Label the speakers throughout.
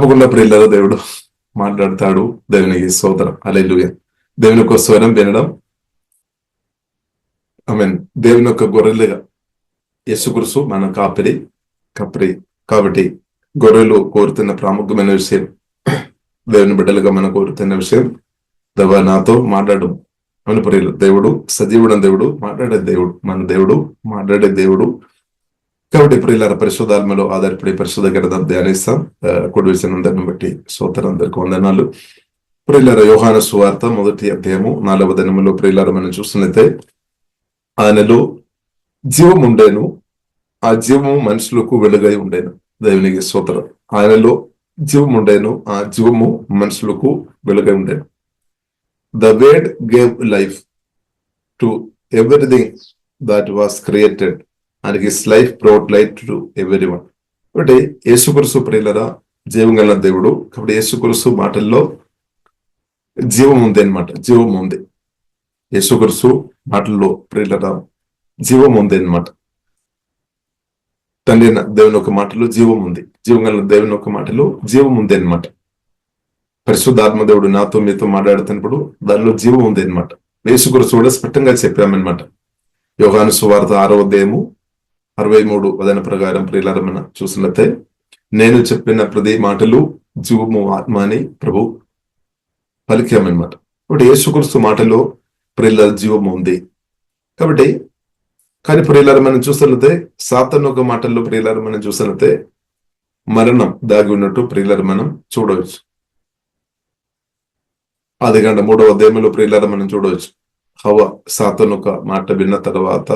Speaker 1: తప్పకుండా ప్రియులారా దేవుడు మాట్లాడతాడు. దేవునికి స్తోత్రం. హల్లెలూయా. దేవుని యొక్క స్వరం వినడం, మీన్ దేవుని యొక్క గొర్రెలుగా యేసుక్రీస్తు మన కప్రి కాబట్టి గొర్రెలు కోరుతున్న ప్రాముఖ్యమైన విషయం, దేవుని బిడ్డలుగా మనం కోరుతున్న విషయం, దేవా నాతో మాట్లాడు అని ప్రియులు. దేవుడు సజీవుడైన దేవుడు, మాట్లాడే దేవుడు. కాబట్టి ప్రియులారా పరిశుద్ధాత్మలో ఆధారపడి పరిశుద్ధ గ్రంథం ధ్యానిస్తాం. కుడి విషయం బట్టి స్తోత్రం. అందరికీ వందనాలు. ప్రియులారా యోహాను సువార్త 1వ అధ్యాయము 4వ వచనములో ప్రియులారా మనం చూస్తున్నట్లయితే, ఆయనలో జీవం ఉండేను, ఆ జీవము మనుషులకు వెలుగై ఉండేను. దేవునికి స్తోత్రం. ఆయనలో జీవం ఉండేను, ఆ జీవము మనుషులకు వెలుగై ఉండేను. The word gave life to everything that was created and his life brought light to everyone. కాబట్టి యేసుక్రీస్తు ప్రియులారా జీవం గల దేవుడు. కాబట్టి యేసుక్రీస్తు మాటల్లో జీవం ఉంది అన్నమాట. జీవం ఉంది యేసుక్రీస్తు మాటల్లో ప్రియులారా, జీవం ఉంది అన్నమాట. తండ్రి దేవుని ఒక మాటలో జీవం ఉంది, జీవం గల దేవుని ఒక మాటలో జీవం ఉంది అన్నమాట. పరిశుద్ధాత్మ దేవుడు నాతో మీతో మాట్లాడుతున్నప్పుడు దానిలో జీవం ఉంది అన్నమాట. యేసుక్రీస్తు కూడా స్పష్టంగా చెప్పామన్నమాట. యోహాను సువార్త 6వ అధ్యాయము 63 వచన ప్రకారం ప్రియులారా మనం చూసినట్లయితే, నేను చెప్పిన ప్రతి మాటలు జీవము ఆత్మ అని ప్రభు పలికామన్నమాట. కాబట్టి యేసుక్రీస్తు మాటలో ప్రియులారా జీవము ఉంది. కాబట్టి కానీ ప్రియులారా మనం చూసినట్లయితే సాతాను ఒక మాటల్లో ప్రియులారా మనం చూసినట్లయితే మరణం దాగి ఉన్నట్టు ప్రియులారా మనం చూడవచ్చు. 3వ అధ్యాయంలో ప్రియులారా మనం చూడవచ్చు. హవ్వ సాతాను ఒక మాట విన్న తర్వాత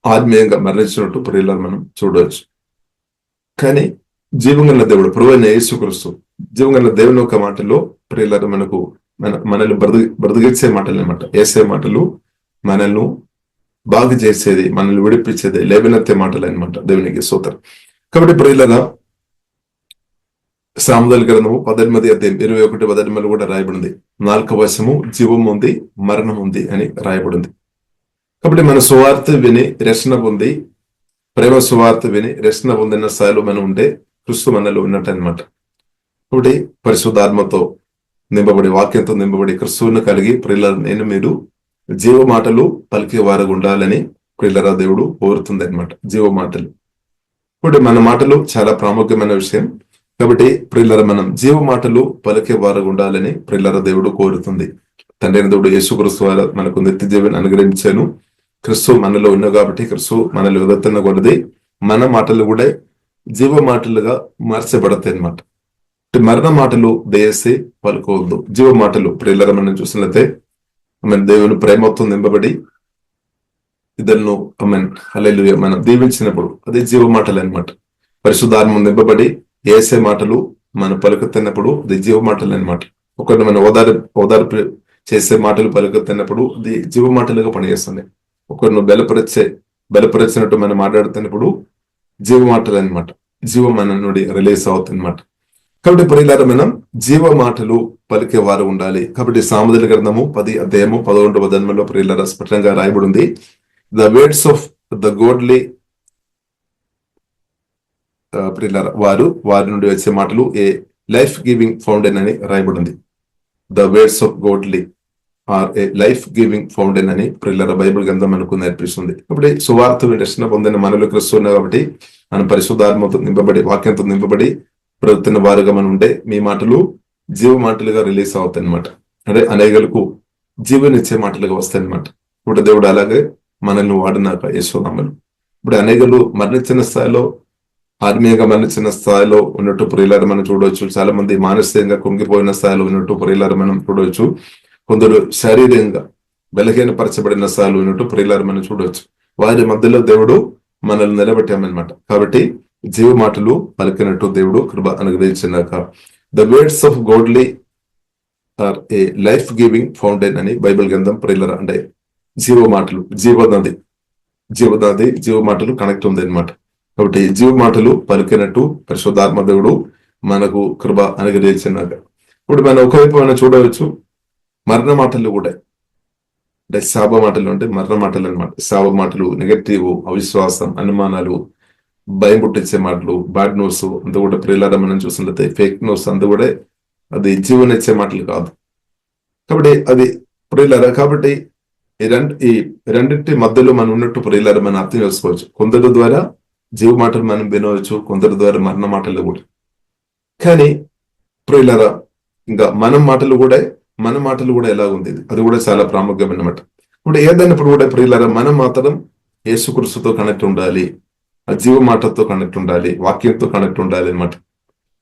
Speaker 1: ఆత్మీయంగా మరణించినట్టు ప్రియులారా మనం చూడవచ్చు. కానీ జీవంగల దేవుడు ప్రభువైన యేసుక్రీస్తు జీవంగల దేవుని ఒక మాటలో ప్రియులారా మనల్ని బ్రతికించే మాటలు అన్నమాట. ఏసే మాటలు మనల్ని బాగు చేసేది, మనల్ని విడిపించేది, లేవనెత్తే మాటలు అన్నమాట. దేవునికి స్తోత్రం. కాబట్టి ప్రియులారా సామెతల గ్రంథము 18వ అధ్యాయం 21వ వచనంలో కూడా రాయబడింది, 4వ వశము జీవం ఉంది, మరణం ఉంది అని రాయబడింది. కాబట్టి మన సువార్త విని రక్షణ పొంది, ప్రేమ సువార్త విని రక్షణ పొందిన స్థాయిలో మనం ఉంటే క్రీస్తు మనలో ఉన్నట్టు అనమాట. కాబట్టి పరిశుద్ధాత్మతో నింపబడి, వాక్యంతో నింపబడి క్రీస్తువును కలిగి ప్రియులారా నేను మీరు జీవ మాటలు పలికే వారు ఉండాలని ప్రియులారా దేవుడు కోరుతుంది అనమాట. జీవ మాటలు. ఇప్పుడు మన మాటలు చాలా ప్రాముఖ్యమైన విషయం. కాబట్టి ప్రియులారా మనం జీవ మాటలు పలికే వారు ఉండాలని ప్రియులారా దేవుడు కోరుతుంది. తండ్రి దేవుడు యేసుక్రీస్తు వారు మనకు నిత్య జీవన అనుగ్రహించాను. క్రీస్తు మనలో ఉన్నావు కాబట్టి క్రీస్తు మనలో ఎదుగుతున్న కొలది మన మాటలు కూడా జీవ మాటలుగా మార్చబడతాయి అన్నమాట. మరణ మాటలు దయచేసి పలుకోవద్దు. జీవ మాటలు ప్రియులారా మనం చూసినట్లయితే దేవుని ప్రేమతో నింపబడి ఇద్దరును హల్లెలూయా మనం దీవించినప్పుడు అదే జీవ మాటలు అన్నమాట. పరిశుద్ధాత్మ నింపబడి ఏసే మాటలు మనం పలుకుతున్నప్పుడు అది జీవ మాటలు అన్నమాట. ఒకరిని మనం ఓదార్పు చేసే మాటలు పలుకుతున్నప్పుడు అది జీవ మాటలుగా పనిచేస్తుంది. ఒకరిని బలపరిచినట్టు మనం మాట్లాడుతున్నప్పుడు జీవ మాటలు అనమాట. జీవం మన నుండి రిలీజ్ అవుతుంది అనమాట. కాబట్టి ప్రియులారా మనం జీవ మాటలు పలికే వారు ఉండాలి. కాబట్టి సామెతల గ్రంథము 10వ అధ్యాయము 11వ వచనంలో ప్రియులారా స్పష్టంగా రాయబడింది, ద వర్డ్స్ ఆఫ్ ద గోడ్లీ ప్రియులారా వారి నుండి వచ్చే మాటలు ఏ లైఫ్ గివింగ్ ఫౌంటైన్ అని రాయబడింది. The words of godly are a life giving fountain అని ప్రియులారా బైబిల్ గ్రంథం మనకు నేర్పిస్తుంది. కాబట్టి సువార్త రక్షణ పొందిన మనలో క్రీస్తు ఉన్నాయి కాబట్టి మనం పరిశుద్ధాత్మతో నింపబడి, వాక్యంతో నింపబడి బ్రతుకుతున్న వారుగా మనం ఉంటే మీ మాటలు జీవ మాటలుగా రిలీజ్ అవుతాయి అనమాట. అంటే అనేకులకు జీవనిచ్చే మాటలుగా వస్తాయి అనమాట. ఇప్పుడు దేవుడు అలాగే మనల్ని వాడినాక యేసునామములో ఇప్పుడు అనేకులు మరణించిన స్థాయిలో, ఆత్మీయంగా మరణించిన స్థాయిలో ఉన్నట్టు ప్రియులారా మనం చూడవచ్చు. చాలా మంది మానసికంగా కుంగిపోయిన స్థాయిలో ఉన్నట్టు ప్రియులారా మనం చూడవచ్చు. కొందరు శారీరకంగా బలహీనపరచబడిన స్థాయిలో ఉన్నట్టు ప్రియులారా మనం చూడవచ్చు. వారి మధ్యలో దేవుడు మనల్ని నిలబెట్టామన్నమాట. కాబట్టి జీవ మాటలు పలికినట్టు దేవుడు కృప అనుగ్రహించినాక the words of godly are a life giving fountain అని బైబిల్ గ్రంథం ప్రియులారా అంటే జీవ మాటలు, జీవనది జీవ మాటలు కనెక్ట్ ఉంది అనమాట. కాబట్టి జీవ మాటలు పలికినట్టు పరిశుద్ధాత్మ దేవుడు మనకు కృప అనుగ్రహించినాక ఇప్పుడు మనం ఒకవైపు మనం చూడవచ్చు మరణ మాటలు కూడా అంటే శాప మాటలు అంటే మరణ మాటలు అనమాట. శాప మాటలు, నెగటివ్, అవిశ్వాసం, అనుమానాలు, భయం పుట్టించే మాటలు, బ్యాడ్ న్యూస్ అంతా కూడా ప్రియులారా మనం చూసినట్లయితే ఫేక్ న్యూస్ అంతా కూడా అది జీవనిచ్చే మాటలు కాదు. కాబట్టి అది ప్రియులారా, కాబట్టి ఈ రెండింటి మధ్యలో మనం ఉన్నట్టు ప్రియులారా మనం అర్థం చేసుకోవచ్చు. కొందరి ద్వారా జీవ మాటలు మనం వినవచ్చు, కొందరి ద్వారా మరణ మాటలు కూడా. కానీ ప్రియులారా, ఇంకా మన మాటలు కూడా ఎలా ఉంది, అది కూడా చాలా ప్రాముఖ్యమైన మాట. ఇప్పుడు ఏదైనప్పుడు కూడా ప్రియులారా, మనం మాత్రం యేసుక్రీస్తుతో కనెక్ట్ ఉండాలి, ఆ జీవ మాటతో కనెక్ట్ ఉండాలి, వాక్యంతో కనెక్ట్ ఉండాలి అనమాట.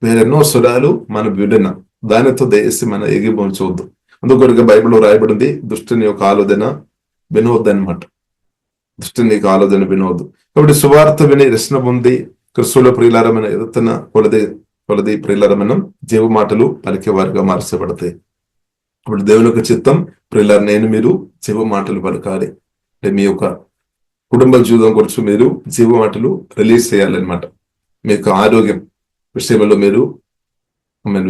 Speaker 1: వేరెన్నో స్వరాలు మనం విడిన దానితో దయచేసి మనం ఏకీభవించవద్దు. అందుకొరకు బైబిల్లో రాయబడింది, దుష్టుని యొక్క ఆలోచన వినవద్దు అనమాట. దుష్టుని యొక్క ఆలోచన వినవద్దు. కాబట్టి సువార్త విని రక్షణ పొంది క్రిస్తులో ప్రియులారా మనం ఎదుగుతున్న కొలది ప్రియులారా మనం జీవ మాటలు పలికే వారిగా మార్చబడతాయి. ఇప్పుడు దేవుని యొక్క చిత్తం ప్రియులారా, మీరు జీవ మాటలు పలకాలి. అంటే మీ యొక్క కుటుంబ జీవితం గురించి మీరు జీవ మాటలు రిలీజ్ చేయాలన్నమాట. మీ యొక్క ఆరోగ్యం విషయంలో మీరు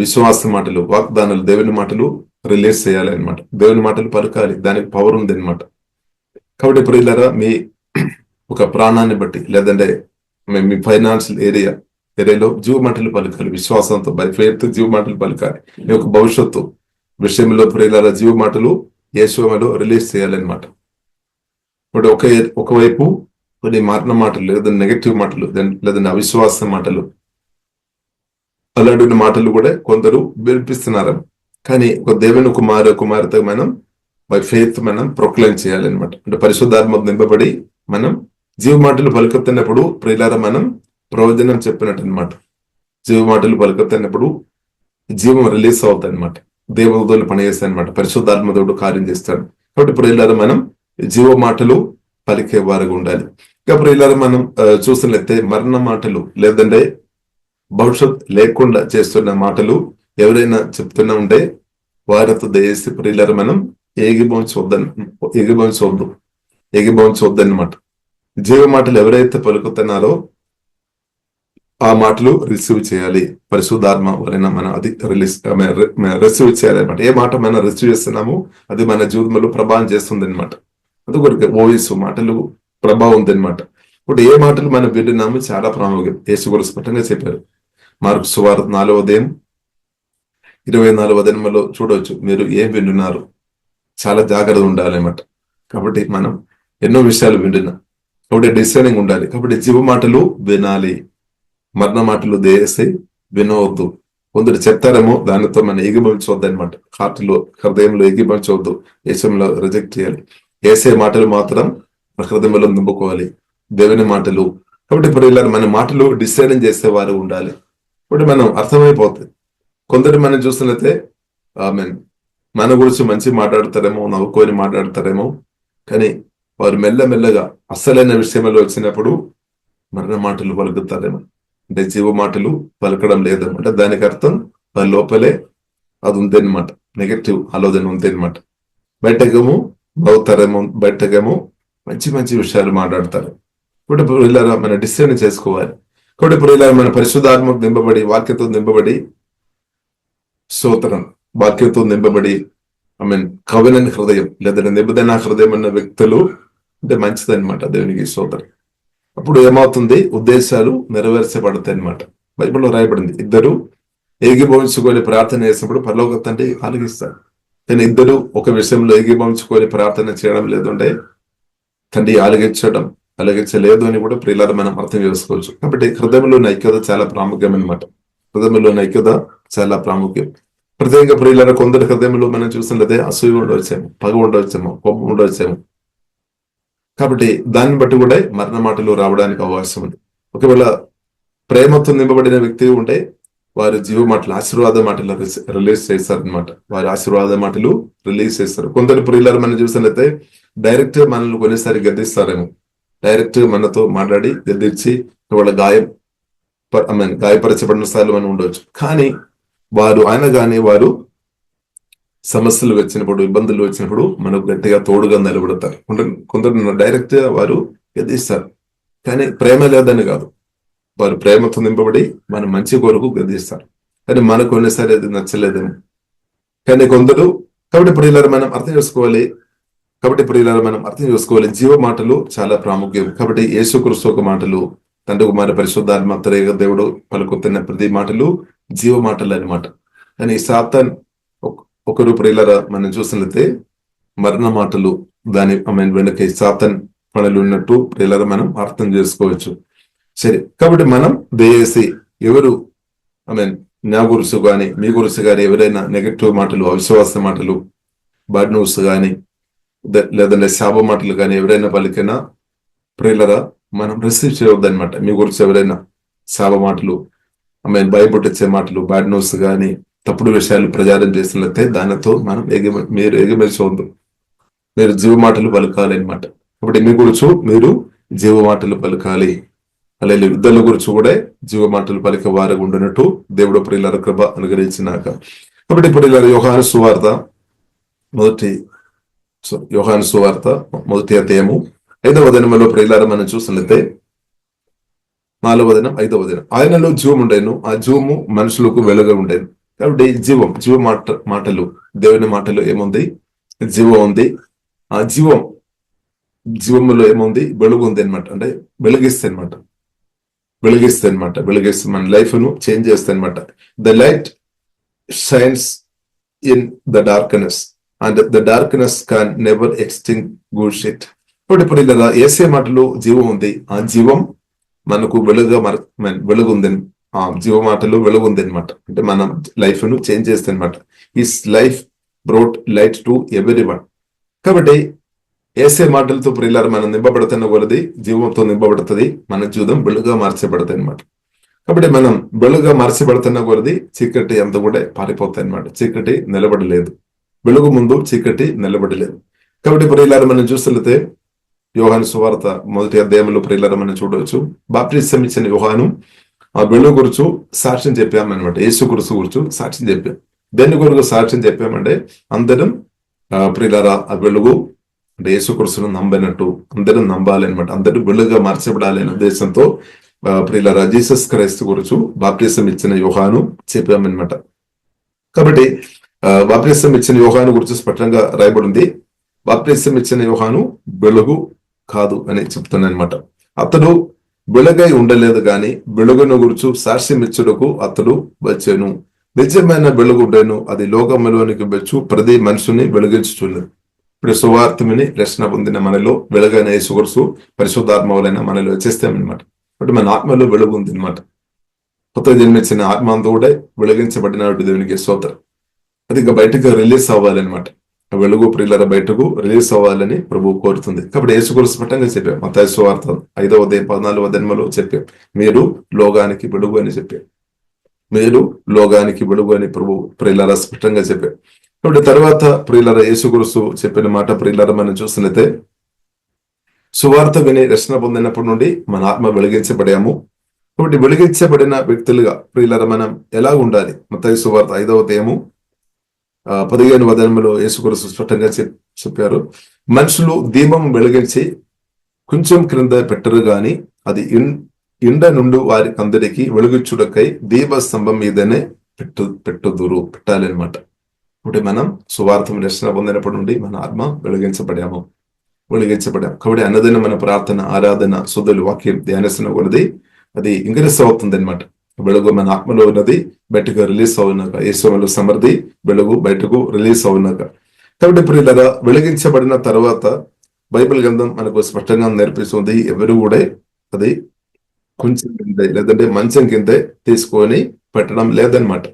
Speaker 1: విశ్వాస మాటలు, వాగ్దానాలు, దేవుని మాటలు రిలీజ్ చేయాలి అనమాట. దేవుని మాటలు పలకాలి, దానికి పవర్ ఉంది అనమాట. కాబట్టి ప్రియులారా, మీ ఒక ప్రాణాన్ని బట్టి లేదంటే మీ ఫైనాన్షియల్ ఏరియాలో జీవ మాటలు పలకాలి. విశ్వాసంతో బై ఫెయిత్ జీవ మాటలు పలకాలి. మీ యొక్క భవిష్యత్తు విషయంలో ప్రియులారా జీవ మాటలు యేసులో రిలీజ్ చేయాలన్నమాట. ఇప్పుడు ఒకవైపు కొన్ని మరణ మాటలు, లేదంటే నెగటివ్ మాటలు, లేదంటే అవిశ్వాస మాటలు, అలాంటి మాటలు కూడా కొందరు వినిపిస్తున్నారు. కానీ ఒక దేవుని కుమార్తె మనం బై ఫెయిత్ మనం ప్రొక్లైమ్ చేయాలన్నమాట. అంటే పరిశుద్ధాత్మ నింపబడి మనం జీవ మాటలు పలుకుతున్నప్పుడు ప్రియులారా మనం ప్రవచనం చెప్పినట్టు అనమాట. జీవ మాటలు పలుకుతున్నప్పుడు జీవం రిలీజ్ అవుతాయి అనమాట. దేవుడు పనిచేస్తాయి అనమాట. పరిశుద్ధాత్మ దేవుడు కార్యం చేస్తాడు. కాబట్టి ప్రియులారా మనం జీవ మాటలు పలికే వారుగా ఉండాలి. ఇంకా ప్రియులారా మనం చూసినట్లయితే మరణ మాటలు లేదంటే భవిష్యత్ లేకుండా చేస్తున్న మాటలు ఎవరైనా చెప్తున్నా ఉంటే వారితో దయచేసి ప్రియులారా మనం ఏకీభవించవద్దు అన్నమాట. జీవ మాటలు ఎవరైతే పలుకుతున్నారో ఆ మాటలు రిసీవ్ చేయాలి. పరిశుద్ధాత్మ వలన మనం అది రిసీవ్ చేయాలి అనమాట. ఏ మాట మనం రిసీవ్ చేస్తున్నామో అది మన జీవితంలో ప్రభావం చేస్తుంది అనమాట. అందుకొరకు వాయిస్ మాటలు ప్రభావం ఉంది అనమాట. ఇప్పుడు ఏ మాటలు మనం వింటున్నామో చాలా ప్రాముఖ్యం. యేసు గురించి స్పష్టంగా చెప్పారు. మార్కు సువార్త 4వ అధ్యాయం 24వ వచనంలో చూడవచ్చు. మీరు ఏం వింటున్నారు, చాలా జాగ్రత్త ఉండాలన్నమాట. కాబట్టి మనం ఎన్నో విషయాలు వింటున్నాం, కాబట్టి డిసైనింగ్ ఉండాలి. కాబట్టి జీవ మాటలు వినాలి, మరణ మాటలు దేశే వినవద్దు. కొందరు చెప్తారేమో, దానితో మనం ఏకీభవించవద్దు అనమాట. హృదయంలో ఏకీభవించవద్దు, దేశంలో రిజెక్ట్ చేయాలి. ఏసే మాటలు మాత్రం హృదయంలో నింపుకోవాలి, దేవుని మాటలు. కాబట్టి ఇప్పుడు ఇలా మన మాటలు డిసైడింగ్ చేసే వారు ఉండాలి. ఇప్పుడు మనం అర్థమైపోతుంది. కొందరు మనం చూస్తున్నట్లయితే మన గురించి మంచి మాట్లాడతారేమో, నవ్వుకొని మాట్లాడతారేమో, కానీ వారు మెల్లమెల్లగా అసలైన విషయంలో వచ్చినప్పుడు మరణ మాటలు పలుకుతారేమో. అంటే జీవ మాటలు పలకడం లేదు అంటే దానికి అర్థం వారి లోపలే అది ఉందన్నమాట, నెగటివ్ ఆలోచన ఉందన్నమాట. బయటకేమో నవ్వుతారేమో, బయటకేమో మంచి మంచి విషయాలు మాట్లాడతారు. ఇప్పుడు ఇలా మన డిసైడ్ చేసుకోవాలి. కాబట్టి ఇప్పుడు ఇలా మన పరిశుద్ధాత్మకు నింపబడి, వాక్యంతో నింపబడి, స్తోత్రం, వాక్యంతో నింపబడి కవెనెంట్ హృదయం లేదంటే నిబంధన హృదయం అన్న వ్యక్తులు అంటే మంచిదన్నమాట. దేవునికి స్తోత్రం. అప్పుడు ఏమవుతుంది, ఉద్దేశాలు నెరవేర్చబడతాయి అనమాట. బైబిల్లో రాయబడింది, ఇద్దరు ఏకీభవించుకొని ప్రార్థన చేసినప్పుడు పరలోక తండ్రి ఆలకిస్తారు. కానీ ఇద్దరు ఒక విషయంలో ఏకీభవించుకొని ప్రార్థన చేయడం లేదంటే తండ్రి ఆలగించలేదు అని కూడా ప్రియులారా మనం అర్థం చేసుకోవచ్చు. కాబట్టి హృదయంలోని ఐక్యత చాలా ప్రాముఖ్యం అనమాట. హృదయంలోని ఐక్యత చాలా ప్రాముఖ్యం. ప్రత్యేకంగా ప్రియులారా కొందరి హృదయంలో మనం చూసినట్లయితే అసూయ ఉండవచ్చేమో, పగ ఉండవచ్చేమో, కోపం ఉండవచ్చేమో. కాబట్టి దాన్ని బట్టి కూడా మరణ మాటలు రావడానికి అవకాశం ఉంది. ఒకవేళ ప్రేమతో నింపబడిన వ్యక్తి ఉంటే వారి జీవ మాటలు, ఆశీర్వాద మాటలు రిలీజ్ చేస్తారనమాట. వారి ఆశీర్వాద మాటలు రిలీజ్ చేస్తారు. కొందరు ప్రియులారా మనం చూసినట్లయితే డైరెక్ట్ మనల్ని కొన్నిసారి గద్దిస్తారేమో, డైరెక్ట్ మనతో మాట్లాడి గద్దించి వాళ్ళ గాయపరచబడిన స్థాయిలో మనం ఉండవచ్చు. కానీ వారు సమస్యలు వచ్చినప్పుడు, ఇబ్బందులు వచ్చినప్పుడు మనకు గట్టిగా తోడుగా నిలబడతారు. కొందరు డైరెక్ట్ గా వారు గద్దిస్తారు, కానీ ప్రేమ లేదని కాదు, వారు ప్రేమతో నింపబడి మన మంచి కొరకు గద్దిస్తారు. కానీ మనకు కొన్నిసారి అది నచ్చలేదేమో. కానీ కొందరు కాబట్టి ఇప్పుడు ఇలా మనం అర్థం చేసుకోవాలి. జీవ మాటలు చాలా ప్రాముఖ్యం. కాబట్టి యేసుక్రీస్తు ఒక మాటలు, తండ్రి కుమార పరిశుద్ధాత్మ త్రియేక దేవుడు పలుకుతున్న ప్రతి మాటలు జీవ మాటలు అన్నమాట. కానీ సాతాన్ ఒకరు ప్రియులారా మనం చూసినట్లయితే మరణ మాటలు దాని వెనక సాతాన్ పనులు ఉన్నట్టు ప్రియులారా మనం అర్థం చేసుకోవచ్చు. సరే, కాబట్టి మనం దయచేసి ఎవరు నా గురుసు గాని మీ గురుసు గాని ఎవరైనా నెగటివ్ మాటలు, అవిశ్వాస మాటలు, బాడ్ న్యూస్ గాని లేదంటే శాప మాటలు కానీ ఎవరైనా పలికినా ప్రియులరా మనం రిసీవ్ చేయవద్దు అనమాట. మీ గురించి ఎవరైనా శాప మాటలు, భయపుట్టించే మాటలు, బ్యాడ్ న్యూస్ కానీ తప్పుడు విషయాలు ప్రచారం చేసినట్లయితే దానితో మనం మీరు ఎగమేసవద్దు. మీరు జీవ మాటలు పలకాలి అనమాట. కాబట్టి మీ గురించి మీరు జీవ మాటలు పలకాలి. అలాగే ఇద్దరు గురించి కూడా జీవ మాటలు పలికే వారు ఉండినట్టు దేవుడు ప్రియులర కృప అనుగ్రహించినాక. కాబట్టి ప్రియులర యోహాను సువార్త మొదటి అధ్యాయము 5వ వచనములో ప్రియులారా మనం చూసినట్లయితే 4వ వచనం 5వ వచనం, ఆయనలో జీవం ఉండేను, ఆ జీవము మనుషులకు వెలుగు ఉండేను. కాబట్టి జీవ మాటలు దేవుని మాటలు ఏముంది? జీవం ఉంది. ఆ జీవములో ఏముంది? వెలుగు ఉంది అనమాట. అంటే వెలిగిస్తే మన లైఫ్ ను చేంజ్ చేస్తే అనమాట. The light shines in the darkness and the darkness can never extinguish it. ఇప్పుడు ఇలా ఏసే మాటలు జీవం ఉంది. ఆ జీవం మనకు వెలుగు ఉంది. ఆ జీవ మాటలు వెలుగు ఉంది అనమాట. అంటే మనం లైఫ్ ను చేంజ్ చేస్తే అనమాట. His life brought light to everyone. కాబట్టి ఏసే మాటలతో ప్రియులారా మనం నింపబడుతున్న కొలది జీవంతో నింపబడుతుంది. మన జీవితం వెలుగుగా మార్చబడుతుంది అనమాట. కాబట్టి మనం వెలుగుగా మార్చబడుతున్న కొలది చీకటి అంత కూడా పారిపోతాయి అనమాట. చీకటి నిలబడలేదు, వెలుగు ముందు చీకటి నిలబడలేదు. కాబట్టి ప్రియులారా మనం చూస్తే యోహాను సువార్త మొదటి అధ్యాయంలో ప్రియులారా మనం చూడవచ్చు. బాప్టిజం ఇచ్చిన యోహాను ఆ వెలుగు గురించి సాక్ష్యం చెప్పామన్నమాట. యేసు గురించి సాక్ష్యం చెప్పాం. దేని కొరకు సాక్ష్యం చెప్పామంటే అందరం ప్రియులారా ఆ వెలుగు అంటే యేసు క్రీస్తును నమ్మినట్టు అందరం నమ్మాలి అనమాట. అందరూ వెలుగుగా మార్చబడాలి అనే ఉద్దేశంతో ప్రియులారా జీసస్ క్రైస్తు గురించి బాప్టిజం ఇచ్చిన యోహాను చెప్పామన్నమాట. కాబట్టి బాప్టిజం ఇచ్చిన యోహాను గురించి స్పష్టంగా రాయబడింది. బాప్టిజం ఇచ్చిన యోహాను వెలుగు కాదు అని చెప్తున్నాను అనమాట. అతడు వెలుగై ఉండలేదు గాని వెలుగును గురించి సాక్ష్యం ఇచ్చుటకు అతడు వచ్చాను. నిజమైన వెలుగు ఉండేను, అది లోకములోనికి వచ్చు ప్రతి మనుషుని వెలిగించుచున్నది. ఇప్పుడు సువార్తమిని రక్షణ పొందిన మనలో వెలుగైన యేసు క్రీస్తు పరిశుద్ధాత్మలైన మనలో వచ్చేస్తామన్నమాట. కాబట్టి మన ఆత్మలో వెలుగు ఉంది అనమాట. కొత్త జన్మించిన ఆత్మ అంతా కూడా వెలిగించబడిన దేవునికి స్తోత్రం. అది ఇంకా బయటకు రిలీజ్ అవ్వాలన్నమాట. వెలుగు ప్రియులర బయటకు రిలీజ్ అవ్వాలని ప్రభువు కోరుతుంది. కాబట్టి యేసు క్రీస్తు స్పష్టంగా చెప్పాం. మత్తయి సువార్త 5వ అధ్యాయం 14వ వచనంలో చెప్పాం, మీరు లోకానికి వెలుగు అని చెప్పాం. మీరు లోకానికి వెలుగు అని ప్రభు ప్రియులర స్పష్టంగా చెప్పాం. కాబట్టి తర్వాత ప్రియులర యేసు క్రీస్తు చెప్పిన మాట ప్రియులర మనం చూసినట్లయితే సువార్త విని రక్షణ పొందినప్పటి నుండి మన ఆత్మ వెలిగించబడాము. కాబట్టి వెలిగించబడిన వ్యక్తులుగా ప్రియులర మనం ఎలా ఉండాలి? మత్తయి సువార్త 5వ అధ్యాయము 15వ వచనంలో యేసు క్రీస్తు స్పష్టంగా చెప్పారు, మనుషులు దీపం వెలిగించి కొంచెం క్రింద పెట్టరు గాని అది ఇండ నుండి వారికి అందరికీ వెలుగుచుడకై దీప స్తంభం మీదనే పెట్టాలి అనమాట. కాబట్టి మనం సువార్తం రక్షణ పొందినప్పటి నుండి మన ఆత్మ వెలిగించబడాము. కాబట్టి అన్నదైన మన ప్రార్థన, ఆరాధన, శుద్ధులు, వాక్యం ధ్యానిస్తున్న కొలది అది ఇంక్రీస్ అవుతుంది అనమాట. వెలుగు మన ఆత్మలో ఉన్నది బయటకు రిలీజ్ అవునాక, యేసులో సమర్థి వెలుగు బయటకు రిలీజ్ అవునాక. కాబట్టి ప్రియులారా వెలిగించబడిన తర్వాత బైబిల్ గ్రంథం మనకు స్పష్టంగా నేర్పిస్తుంది, ఎవరు కూడా అది కొంచెం కింద లేదంటే మంచం కింద తీసుకొని పెట్టడం లేదనమాట.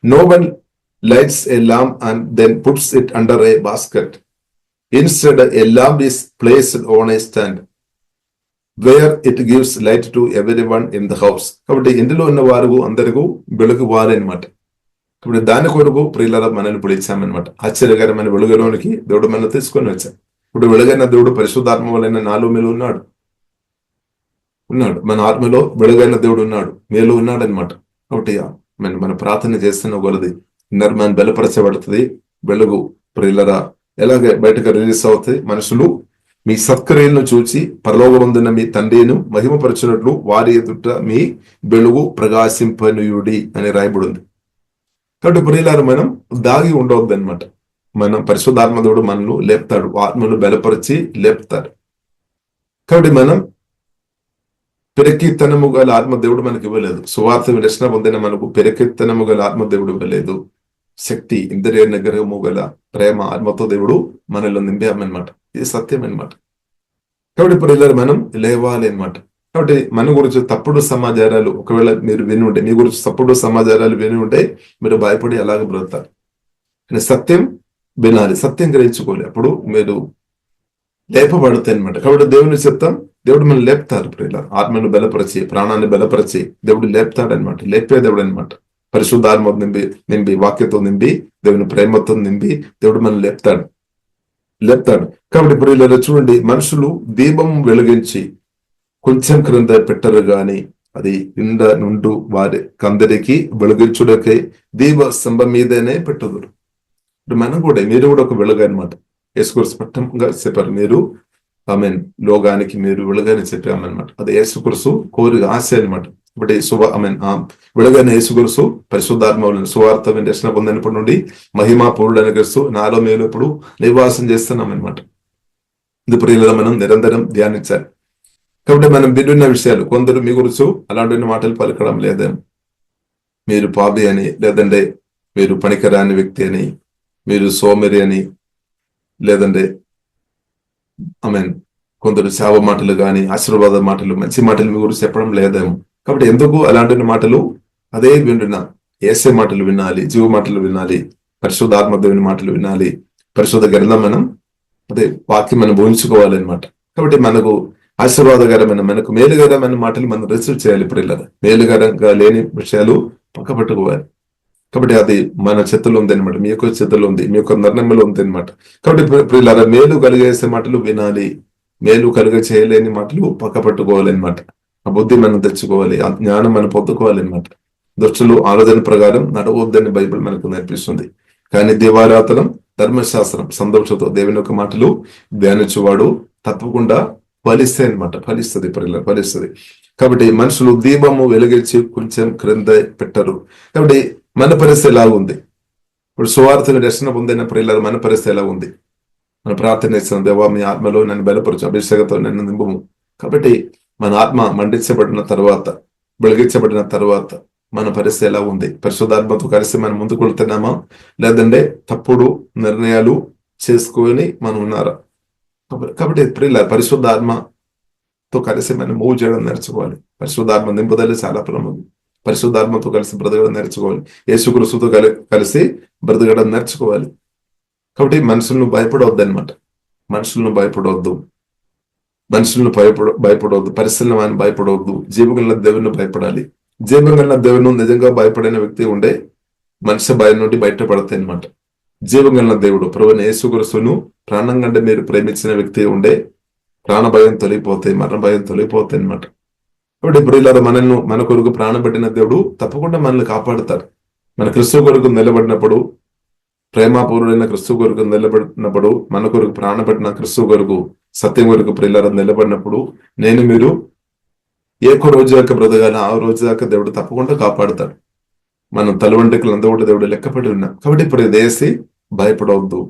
Speaker 1: No one lights a lamp and then puts it under a basket. Instead, a lamp is placed on a stand where it gives light to everyone in the house. కాబట్టి ఇంటిలో ఉన్న వారు అందరికీ వెలుగు వారనమాట. కాబట్టి దాని కొరకు ప్రియులారా మనల్ని పిలిచామన్నమాట. ఆశ్చర్యకరమైన వెలుగులోనికి దేవుడు మనల్ని తీసుకొని వచ్చాం. ఇప్పుడు వెలుగైన దేవుడు పరిశుద్ధాత్మ వలన నాలో మీలో ఉన్నాడు. మన ఆత్మలో వెలుగైన దేవుడు ఉన్నాడు, మీలో ఉన్నాడు అనమాట. కాబట్టి మన ప్రార్థన చేస్తున్న కొలది నిర్మాణం బలపరచబడుతుంది. వెలుగు ప్రియులారా ఎలాగే బయటకు రిలీజ్ అవుతాయి. మనుషులు మీ సత్క్రియలను చూచి పరలోకమందున మీ తండ్రిను మహిమపరచినట్లు వారి ఎదుట మీ వెలుగు ప్రకాశింపనీయుడి అని రాయబడింది. కాబట్టి ప్రియులారా మనం దాగి ఉండవద్దు అనమాట. మనం పరిశుద్ధాత్మ దేవుడు మనను లేపుతాడు, ఆత్మను బలపరిచి లేపుతాడు. కాబట్టి మనం పెరకిత్తనము గల ఆత్మ దేవుడు మనకి ఇవ్వలేదు. సువార్త రక్షణ పొందిన మనకు పెరకిత్తనము గల ఆత్మ దేవుడు ఇవ్వలేదు. శక్తి, ఇంద్రియ నిగ్రహము గల ప్రేమ ఆత్మతో దేవుడు మనలో నింపామన్నమాట. ఇది సత్యం అన్నమాట. కాబట్టి ఇప్పుడు ఇలా మనం లేవాలి అన్నమాట. కాబట్టి మన గురించి తప్పుడు సమాచారాలు ఒకవేళ మీరు విని ఉంటే, మీ గురించి తప్పుడు సమాచారాలు విని ఉంటే మీరు భయపడి అలాగే బ్రతుకుతారు. కానీ సత్యం వినాలి, సత్యం గ్రహించుకోవాలి, అప్పుడు మీరు లేపబడతాయి అనమాట. కాబట్టి దేవుని చిత్తం, దేవుడు మనం లేపుతారు. ఇప్పుడు ఇలా ఆత్మను బలపరిచి, ప్రాణాన్ని బలపరిచి దేవుడు లేపుతాడు అనమాట. లేపే దేవుడు అనమాట. పరిశుద్ధాత్మ నింపి వాక్యతో నింపి, దేవుని ప్రేమతో నింపి దేవుడు మనం లేపుతాడు. కాబట్టి ఇప్పుడు ఇలా చూడండి, మనుషులు దీపం వెలిగించి కొంచెం క్రింద పెట్టరు గాని అది ఇండ నుండు వారి కందరికి వెలిగించుడకై దీప స్తంభం మీదనే పెట్టుదురు. ఇప్పుడు మనం కూడా, మీరు కూడా ఒక వెలుగు అనమాట. యేసుక్రీస్తు స్పష్టంగా చెప్పారు, మీరు లోకానికి మీరు వెలుగని చెప్పామన్నమాట. అది యేసుక్రీస్తు కోరిక, ఆశ అనమాట. ఇప్పుడు వెలుగైన యేసుక్రీస్తు పరిశుద్ధాత్మ సువార్త రక్షణ పొందినప్పటి నుండి మహిమా పూర్ణుడైన క్రీస్తు నాలో మేలు ఇప్పుడు నివాసం చేస్తున్నాం అనమాట. ఇది ప్రియులలో మనం నిరంతరం ధ్యానించాలి. కాబట్టి మనం వింటున్న విషయాలు, కొందరు మీ గురించి అలాంటి మాటలు పలకడం లేదేమో, మీరు పాపి అని, లేదంటే మీరు పనికిరాని వ్యక్తి అని, మీరు సోమరి అని, లేదంటే కొందరు శాప మాటలు కానీ ఆశీర్వాద మాటలు, మంచి మాటలు మీ గురించి చెప్పడం లేదేమో. కాబట్టి ఎందుకు అలాంటి మాటలు అదే వింటున్నా? ఏసే మాటలు వినాలి, జీవ మాటలు వినాలి, పరిశుద్ధాత్మ దేవుని మాటలు వినాలి, పరిశుద్ధ గ్రంథం మనం అదే వాక్యం మనం ఊహించుకోవాలన్నమాట. కాబట్టి మనకు ఆశీర్వాదకరమైన, మనకు మేలుకరమైన మాటలు మనం రిసీవ్ చేయాలి. ఇప్పుడు ఇలా మేలుకరంగా లేని విషయాలు పక్కపట్టుకోవాలి. కాబట్టి అది మన చేతుల్లో ఉంది అనమాట, మీ యొక్క చేతుల్లో ఉంది, మీ యొక్క నిర్ణయంలో ఉంది అనమాట. కాబట్టి ఇప్పుడు ఇలా మేలు కలిగేసే మాటలు వినాలి, మేలు కలిగ చేయలేని మాటలు పక్కపట్టుకోవాలన్నమాట. ఆ బుద్ధి మనం తెచ్చుకోవాలి, ఆ జ్ఞానం మనం పొందుకోవాలన్నమాట. దుష్టులు ఆలోచన ప్రకారం నడవద్దని బైబిల్ మనకు నేర్పిస్తుంది. కానీ దివారాతనం, ధర్మశాస్త్రం, సంతోషంతో దేవుని యొక్క మాటలు ధ్యానించేవాడు తప్పకుండా ఫలిస్తాయి అనమాట. ఫలిస్తుంది. కాబట్టి మనుషులు దీపము వెలిగించి కొంచెం క్రింద పెట్టరు. కాబట్టి మన పరిస్థితి ఎలా ఉంది? ఇప్పుడు సువార్తను రక్షణ పొందిన ప్రియులారా, మన పరిస్థితి ఎలా ఉంది? మన ప్రార్థన చేస్తున్న దేవా, మీ ఆత్మలో నన్ను బలపరచు, అభిషేకంతో నన్ను నింపము. కాబట్టి మన ఆత్మ మండించబడిన తర్వాత, వెలిగించబడిన తర్వాత మన పరిస్థితి ఎలా ఉంది? పరిశుద్ధాత్మతో కలిసి మనం ముందుకు వెళ్తున్నామా, లేదంటే తప్పుడు నిర్ణయాలు చేసుకొని మనం ఉన్నారా? కాబట్టి ప్రియులారా, పరిశుద్ధాత్మతో కలిసి మనం మూవ్ చేయడం నేర్చుకోవాలి. పరిశుద్ధాత్మ నింపుదల చాలా ప్రముఖం. పరిశుద్ధాత్మతో కలిసి బ్రతకడం నేర్చుకోవాలి. యేసుక్రీస్తుతో కలిసి బ్రతకడం నేర్చుకోవాలి. కాబట్టి మనుషులను భయపడవద్దు అనమాట. మనుషులను భయపడవద్దు, పరిస్థితులను మనం భయపడవద్దు. జీవగల దేవుని భయపడాలి. జీవగల దేవుని నిజంగా భయపడిన వ్యక్తి ఉండే మనిషి భయం నుండి బయటపడతాయి అనమాట. జీవగల దేవుడు ప్రభువైన యేసుక్రీస్తును ప్రాణం కంటే మీరు ప్రేమించిన వ్యక్తి ఉండే ప్రాణ భయం తొలగిపోతాయి, మరణ భయం తొలగిపోతాయి అనమాట. కాబట్టి ఇప్పుడు ఇలా మన కొరకు ప్రాణపడిన దేవుడు తప్పకుండా మనల్ని కాపాడుతారు. మన క్రీస్తు కొరకు నిలబడినప్పుడు, ప్రేమపూర్ణుడైన క్రీస్తు కొరకు నిలబడినప్పుడు, మన కొరకు ప్రాణపడిన క్రీస్తు కొరకు, సత్యం కొరకు ప్రియులారా నిలబడినప్పుడు, మీరు ఏ రోజు దాకా బ్రతకాలి, ఆ రోజు దాకా దేవుడు తప్పకుండా కాపాడుతాడు. మనం తలవంటికలు అంతా కూడా దేవుడు లెక్కపడి ఉన్నాం. కాబట్టి ఇప్పుడు ఇదేసి భయపడవద్దు,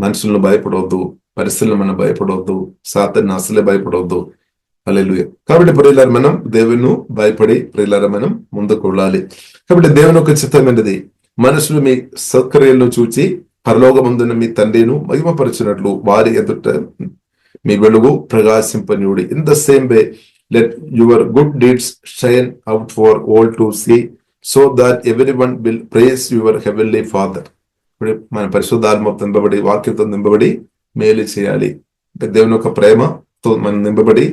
Speaker 1: మనుషులను భయపడవద్దు, పరిస్థితులను మనం భయపడవద్దు, సాతాన్ని అసలే భయపడవద్దు. హల్లెలూయా. కాబట్టి ప్రియులారా, మనం దేవుని భయపడి ప్రియులారా మనం ముందుకు వెళ్ళాలి. కాబట్టి దేవుని యొక్క చిత్తమైనది, మనుషులు మీ సత్క్రియలను చూచి పరలోకమందున్న మీ తండ్రిను మహిమపరచినట్లు వారి ఎదుట మీ వెలుగు ప్రకాశింపనీయుడి. In the same way let your good deeds shine out for all to see, so that everyone will praise your heavenly father. ఇప్పుడు మన పరిశుద్ధాత్మతో నింపబడి, వాక్యంతో నింపబడి మేలు చేయాలి. దేవుని యొక్క ప్రేమతో మనం నింపబడి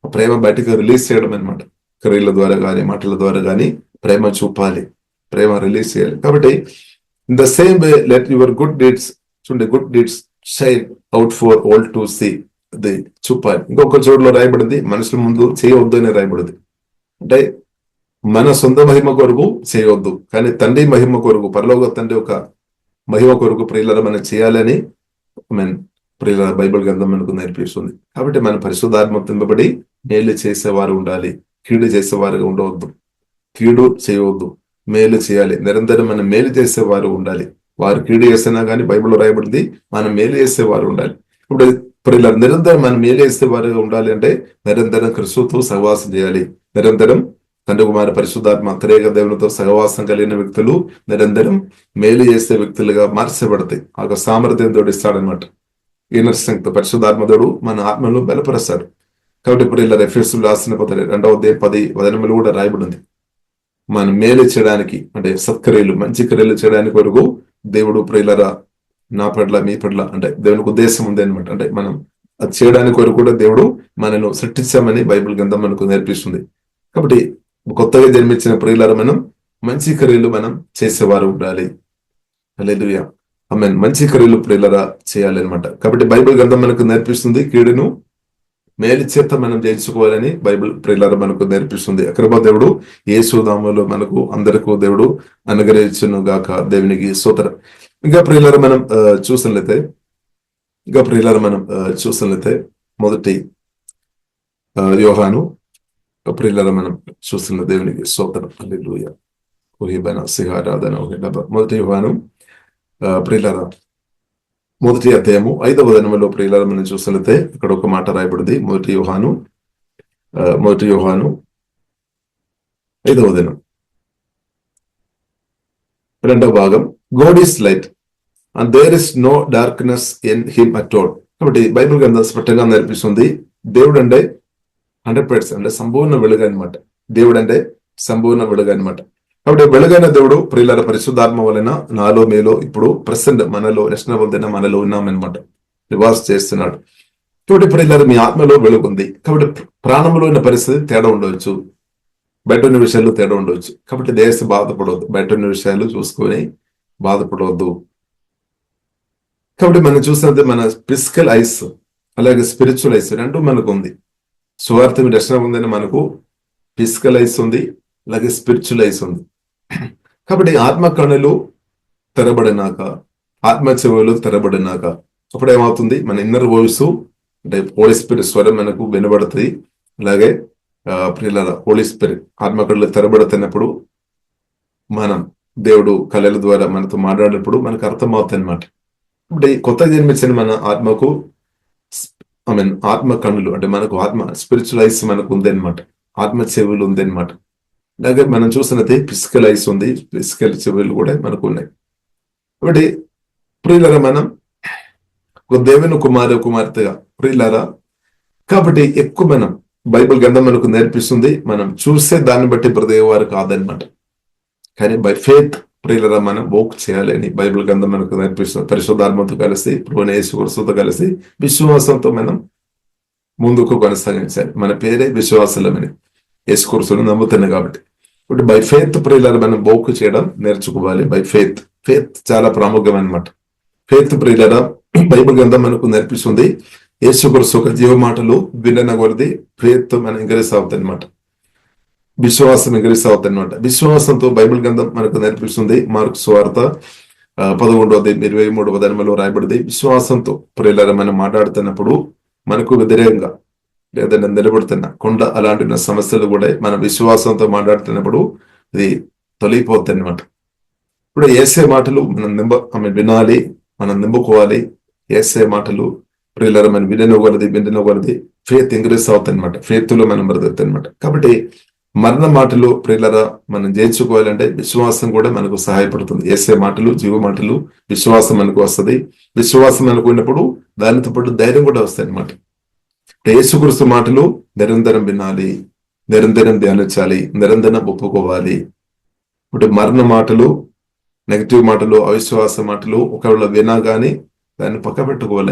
Speaker 1: ప్రేమ బయటకు రిలీజ్ చేయడం అనమాట. క్రియల ద్వారా కానీ మాటల ద్వారా కానీ ప్రేమ చూపాలి, ప్రేమ రిలీజ్ చేయాలి. కాబట్టి in the same way let your good deeds shine out for all to see. అది చూపాలి. ఇంకొక చోటులో రాయబడింది, మనుషుల ముందు చేయవద్దు అని రాయబడింది. అంటే మన సొంత మహిమ కొరకు చేయవద్దు, కానీ తండ్రి మహిమ కొరకు, పరలోక తండ్రి ఒక మహిమ కొరకు ప్రియులారా మనం చేయాలని ప్రియులారా బైబిల్ గ్రంథం మనకు నేర్పిస్తుంది. కాబట్టి మన పరిశుద్ధాత్మ తింపబడి మేలు చేసేవారు ఉండాలి, కీడు చేసేవారుగా ఉండవద్దు. కీడు చేయవద్దు, మేలు చేయాలి. నిరంతరం మనం మేలు చేసేవారు ఉండాలి. వారు కీడు చేసినా కానీ బైబిల్లో రాయబడింది మనం మేలు చేసేవారు ఉండాలి. ఇప్పుడు ప్రియులారా, నిరంతరం మనం మేలు చేసే వారుగా ఉండాలి అంటే నిరంతరం క్రీస్తుతో సహవాసం చేయాలి. నిరంతరం తండ్రి కుమార పరిశుద్ధాత్మ త్రేక దేవునితో సహవాసం కలిగిన వ్యక్తులు నిరంతరం మేలు చేసే వ్యక్తులుగా మార్చబడతాయి. ఆ సామర్థ్యంతో ఇస్తాడనమాట. ఇన్నర్ స్ట్రెంగ్త్ పరిశుద్ధాత్మదుడు మన ఆత్మను బలపరుస్తాడు. కాబట్టి ఇప్పుడు ఇలా ఎఫెసీయులకు రాసిన 2వ అధ్యాయం 10 వచనంలో కూడా రాయబడింది. మనం మేలు చేయడానికి అంటే సత్క్రియలు మంచి క్రియలు చేయడానికి వరకు దేవుడు ప్రియులరా నా పట్ల మీ పట్ల అంటే దేవునికి ఉద్దేశం ఉంది అనమాట. అంటే మనం అది చేయడానికి వరకు కూడా దేవుడు మనను సృష్టించామని బైబిల్ గ్రంథం మనకు నేర్పిస్తుంది. కాబట్టి కొత్తగా జన్మించిన ప్రియులరా మనం మంచి క్రియలు మనం చేసేవారు ఉండాలి. హల్లెలూయా, ఆమేన్. మంచి క్రియలు ప్రియులరా చేయాలి అనమాట. కాబట్టి బైబిల్ గ్రంథం మనకు నేర్పిస్తుంది కీడును మేలు చేత మనం జయించుకోవాలని బైబిల్ ప్రియులారా మనకు నేర్పిస్తుంది. కృప దేవుడు యేసునామములో మనకు అందరికీ దేవుడు అనుగ్రహించును గాక. దేవునికి స్తోత్రం. ఇంకా ప్రియులారా మనం చూసినట్లయితే మొదటి యోహాను ప్రియులారా మనం చూస్తున్న దేవునికి స్తోత్రం. హల్లెలూయా. ఓహిబన సిహారాధన మొదటి యోహాను ప్రియులారా మొదటి అధ్యాయము 5వ వచనములో ప్రియులారా మనం చూసినట్లయితే ఇక్కడ ఒక మాట రాయబడింది. మొదటి యోహాను 5వ వచనం 2వ భాగం, God is light and there is no darkness in him at all. కాబట్టి బైబిల్ గ్రంథం స్పష్టంగా నేర్పిస్తుంది దేవుడు అంటే 100% అంటే సంపూర్ణ వెలుగు అనమాట. దేవుడు అంటే సంపూర్ణ వెలుగు అనమాట. కాబట్టి వెలుగైన దేవుడు ప్రియులారా పరిశుద్ధాత్మ వలన నాలో మీలో ఇప్పుడు ప్రెసెంట్ మనలో రక్షణ పొందిన మనలో ఉన్నామన్నమాట, నివాసం చేస్తున్నాడు. కాబట్టి ప్రియులారా మీ ఆత్మలో వెలుగుంది. కాబట్టి ప్రాణంలో ఉన్న పరిస్థితి తేడా ఉండవచ్చు, బయట ఉన్న విషయాలు తేడా ఉండవచ్చు. కాబట్టి దేశ బాధపడవద్దు, బయట ఉన్న విషయాలు చూసుకొని బాధపడవద్దు. కాబట్టి మనం చూసినట్టు మన ఫిజికల్ ఐస్ అలాగే స్పిరిచువల్ ఐస్ రెండు మనకు ఉంది. సువార్త రక్షణ పొందిన మనకు ఫిజికల్ ఐస్ ఉంది, అలాగే స్పిరిచువల్ ఐస్ ఉంది. కాబట్టి ఆత్మ కణులు తెరబడినాక, ఆత్మ చెవులు తెరబడినాక అప్పుడు ఏమవుతుంది, మన ఇన్నర్ వాయిస్ అంటే హోలీ స్పిరిట్ స్వరం మనకు వినబడుతుంది. అలాగే ప్రియులారా హోలీ స్పిరిట్ ఆత్మ కణులు తెరబడుతున్నప్పుడు మనం దేవుడు కళల ద్వారా మనతో మాట్లాడినప్పుడు మనకు అర్థమవుతుంది అనమాట. ఇప్పుడు కొత్త జన్మించిన మన ఆత్మకు ఆత్మ కణులు అంటే మనకు ఆత్మ స్పిరిచువల్ ఐస్ మనకు ఉంది అనమాట, ఆత్మ చెవులు ఉంది అనమాట. అలాగే మనం చూసినట్టే ఫిజికల్ ఐస్ ఉంది, ఫిజికల్ చెవులు కూడా మనకు ఉన్నాయి. కాబట్టి ప్రియులారా మనం ఒక దేవుని కుమార్తెగా ప్రియులారా, కాబట్టి ఎక్కువ మనం బైబిల్ గ్రంథం మనకు నేర్పిస్తుంది మనం చూసే దాన్ని బట్టి బ్రతికేవారు కాదనమాట. కానీ బై ఫెయిత్ ప్రియులారా మనం వాక్ చేయాలని బైబిల్ గ్రంథం మనకు నేర్పిస్తుంది. పరిశుద్ధాత్మతో కలిసి ప్రభువైన యేసుక్రీస్తుతో కలిసి విశ్వాసంతో మనం ముందుకు కొనసాగించాలి. మన పేరే విశ్వాసలమని యేసుక్రీస్తును నమ్ముతున్నాం కాబట్టి. ఇప్పుడు బై ఫెయిత్ ప్రియులారా మనం వాక్ చేయడం నేర్చుకోవాలి. బై ఫెయిత్ చాలా ప్రాముఖ్యం అనమాట. ఫెయిత్ ప్రియులారా బైబిల్ గ్రంథం మనకు నేర్పిస్తుంది యేసుక్రీస్తు ఒక జీవ మాటలు విన్న కొలది ఫెయిత్ మనం ఇంక్రీజ్ అవుతుంది అనమాట, విశ్వాసం ఇంక్రీజ్ అవుతుంది అనమాట. విశ్వాసంతో బైబిల్ గ్రంథం మనకు నేర్పిస్తుంది. మార్కు సువార్త 11వ అధ్యాయంలో రాయబడింది. విశ్వాసంతో ప్రియులారా మనం మాట్లాడుతున్నప్పుడు మనకు వ్యతిరేకంగా లేదంటే నిలబడుతున్న కొండ అలాంటి సమస్యలు కూడా మన విశ్వాసంతో మాట్లాడుతున్నప్పుడు ఇది తొలగిపోతుంది అనమాట. ఇప్పుడు యేసే మాటలు మనం వినాలి, మనం నింపుకోవాలి. యేసే మాటలు ప్రియులారా మనం వినగలది ఫెయిత్ ఇంక్రీజ్ అవుతుంది అనమాట. ఫెయిత్ లో మనం బ్రతుకుతాం అనమాట. కాబట్టి మరణ మాటలు ప్రియులారా మనం జయించుకోవాలంటే విశ్వాసం కూడా మనకు సహాయపడుతుంది. యేసే మాటలు జీవ మాటలు విశ్వాసం మనకు వస్తుంది. విశ్వాసం మనకు ఉన్నప్పుడు దానితో పాటు ధైర్యం కూడా వస్తాయి అనమాట. యేసుక్రీస్తు మాటలు నిరంతరం వినాలి, నిరంతరం ధ్యానించాలి, నిరంతరం ఒప్పుకోవాలి. ఇప్పుడు మరణ మాటలు, నెగిటివ్ మాటలు, అవిశ్వాస మాటలు ఒకవేళ వినా కానీ దాన్ని పక్క పెట్టుకోవాలి.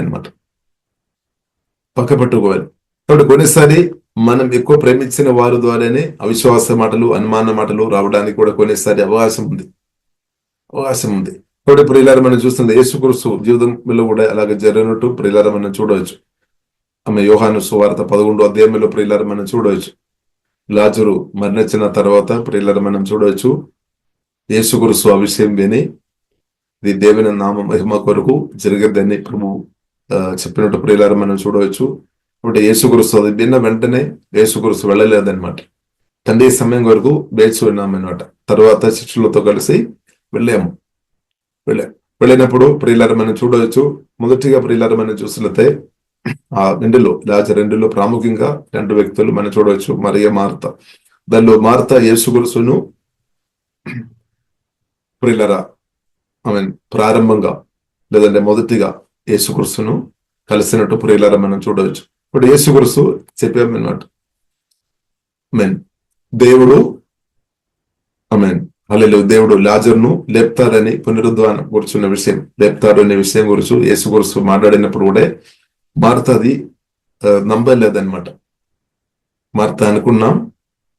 Speaker 1: కాబట్టి కొన్నిసారి మనం ఎక్కువ ప్రేమించిన వారి ద్వారానే అవిశ్వాస మాటలు, అనుమాన మాటలు రావడానికి కూడా కొన్నిసారి అవకాశం ఉంది. కాబట్టి ప్రియులారా మనం చూస్తుంది యేసుక్రీస్తు జీవితంలో కూడా అలాగే జరిగినట్టు ప్రియులారా మనం చూడవచ్చు. యోహాను సువార్త 11వ అధ్యాయంలో ప్రియులారా మనం చూడవచ్చు. లాజరు మరణించిన తర్వాత ప్రియులారా మనం చూడవచ్చు యేసుక్రీస్తు అభిషేకం విని ఇది దేవుని నామ మహిమ కొరకు జరిగేదని ప్రభు చెప్పినట్టు ప్రియులారా మనం చూడవచ్చు. కాబట్టి యేసుక్రీస్తు అది విన్న వెంటనే యేసుక్రీస్తు వెళ్ళలేదన్నమాట. తండ్రి సమయం వరకు వేచి ఉన్నామన్నమాట. తర్వాత శిష్యులతో కలిసి వెళ్ళినప్పుడు ప్రియులారా మనం చూడవచ్చు. మొదటిగా ప్రియులారా మనం చూసినట్లయితే రెండులో ప్రాముఖ్యంగా రెండు వ్యక్తులు మనం చూడవచ్చు, మరియ మార్త. దానిలో మార్త యేసుక్రీస్తును ప్రియులరా ప్రారంభంగా లేదంటే మొదటిగా యేసుక్రీస్తును కలిసినట్టు ప్రియులరా మనం చూడవచ్చు. ఇప్పుడు యేసుక్రీస్తు చెప్పామన్నమాట, దేవుడు దేవుడు లాజరును లేపుతారని, పునరుద్ధానం కూర్చున్న విషయం, లేపుతారు అనే విషయం గురించి యేసుక్రీస్తు మాట్లాడినప్పుడు కూడా మార్త అది నమ్మలేదన్నమాట. మార్త అనుకున్నాం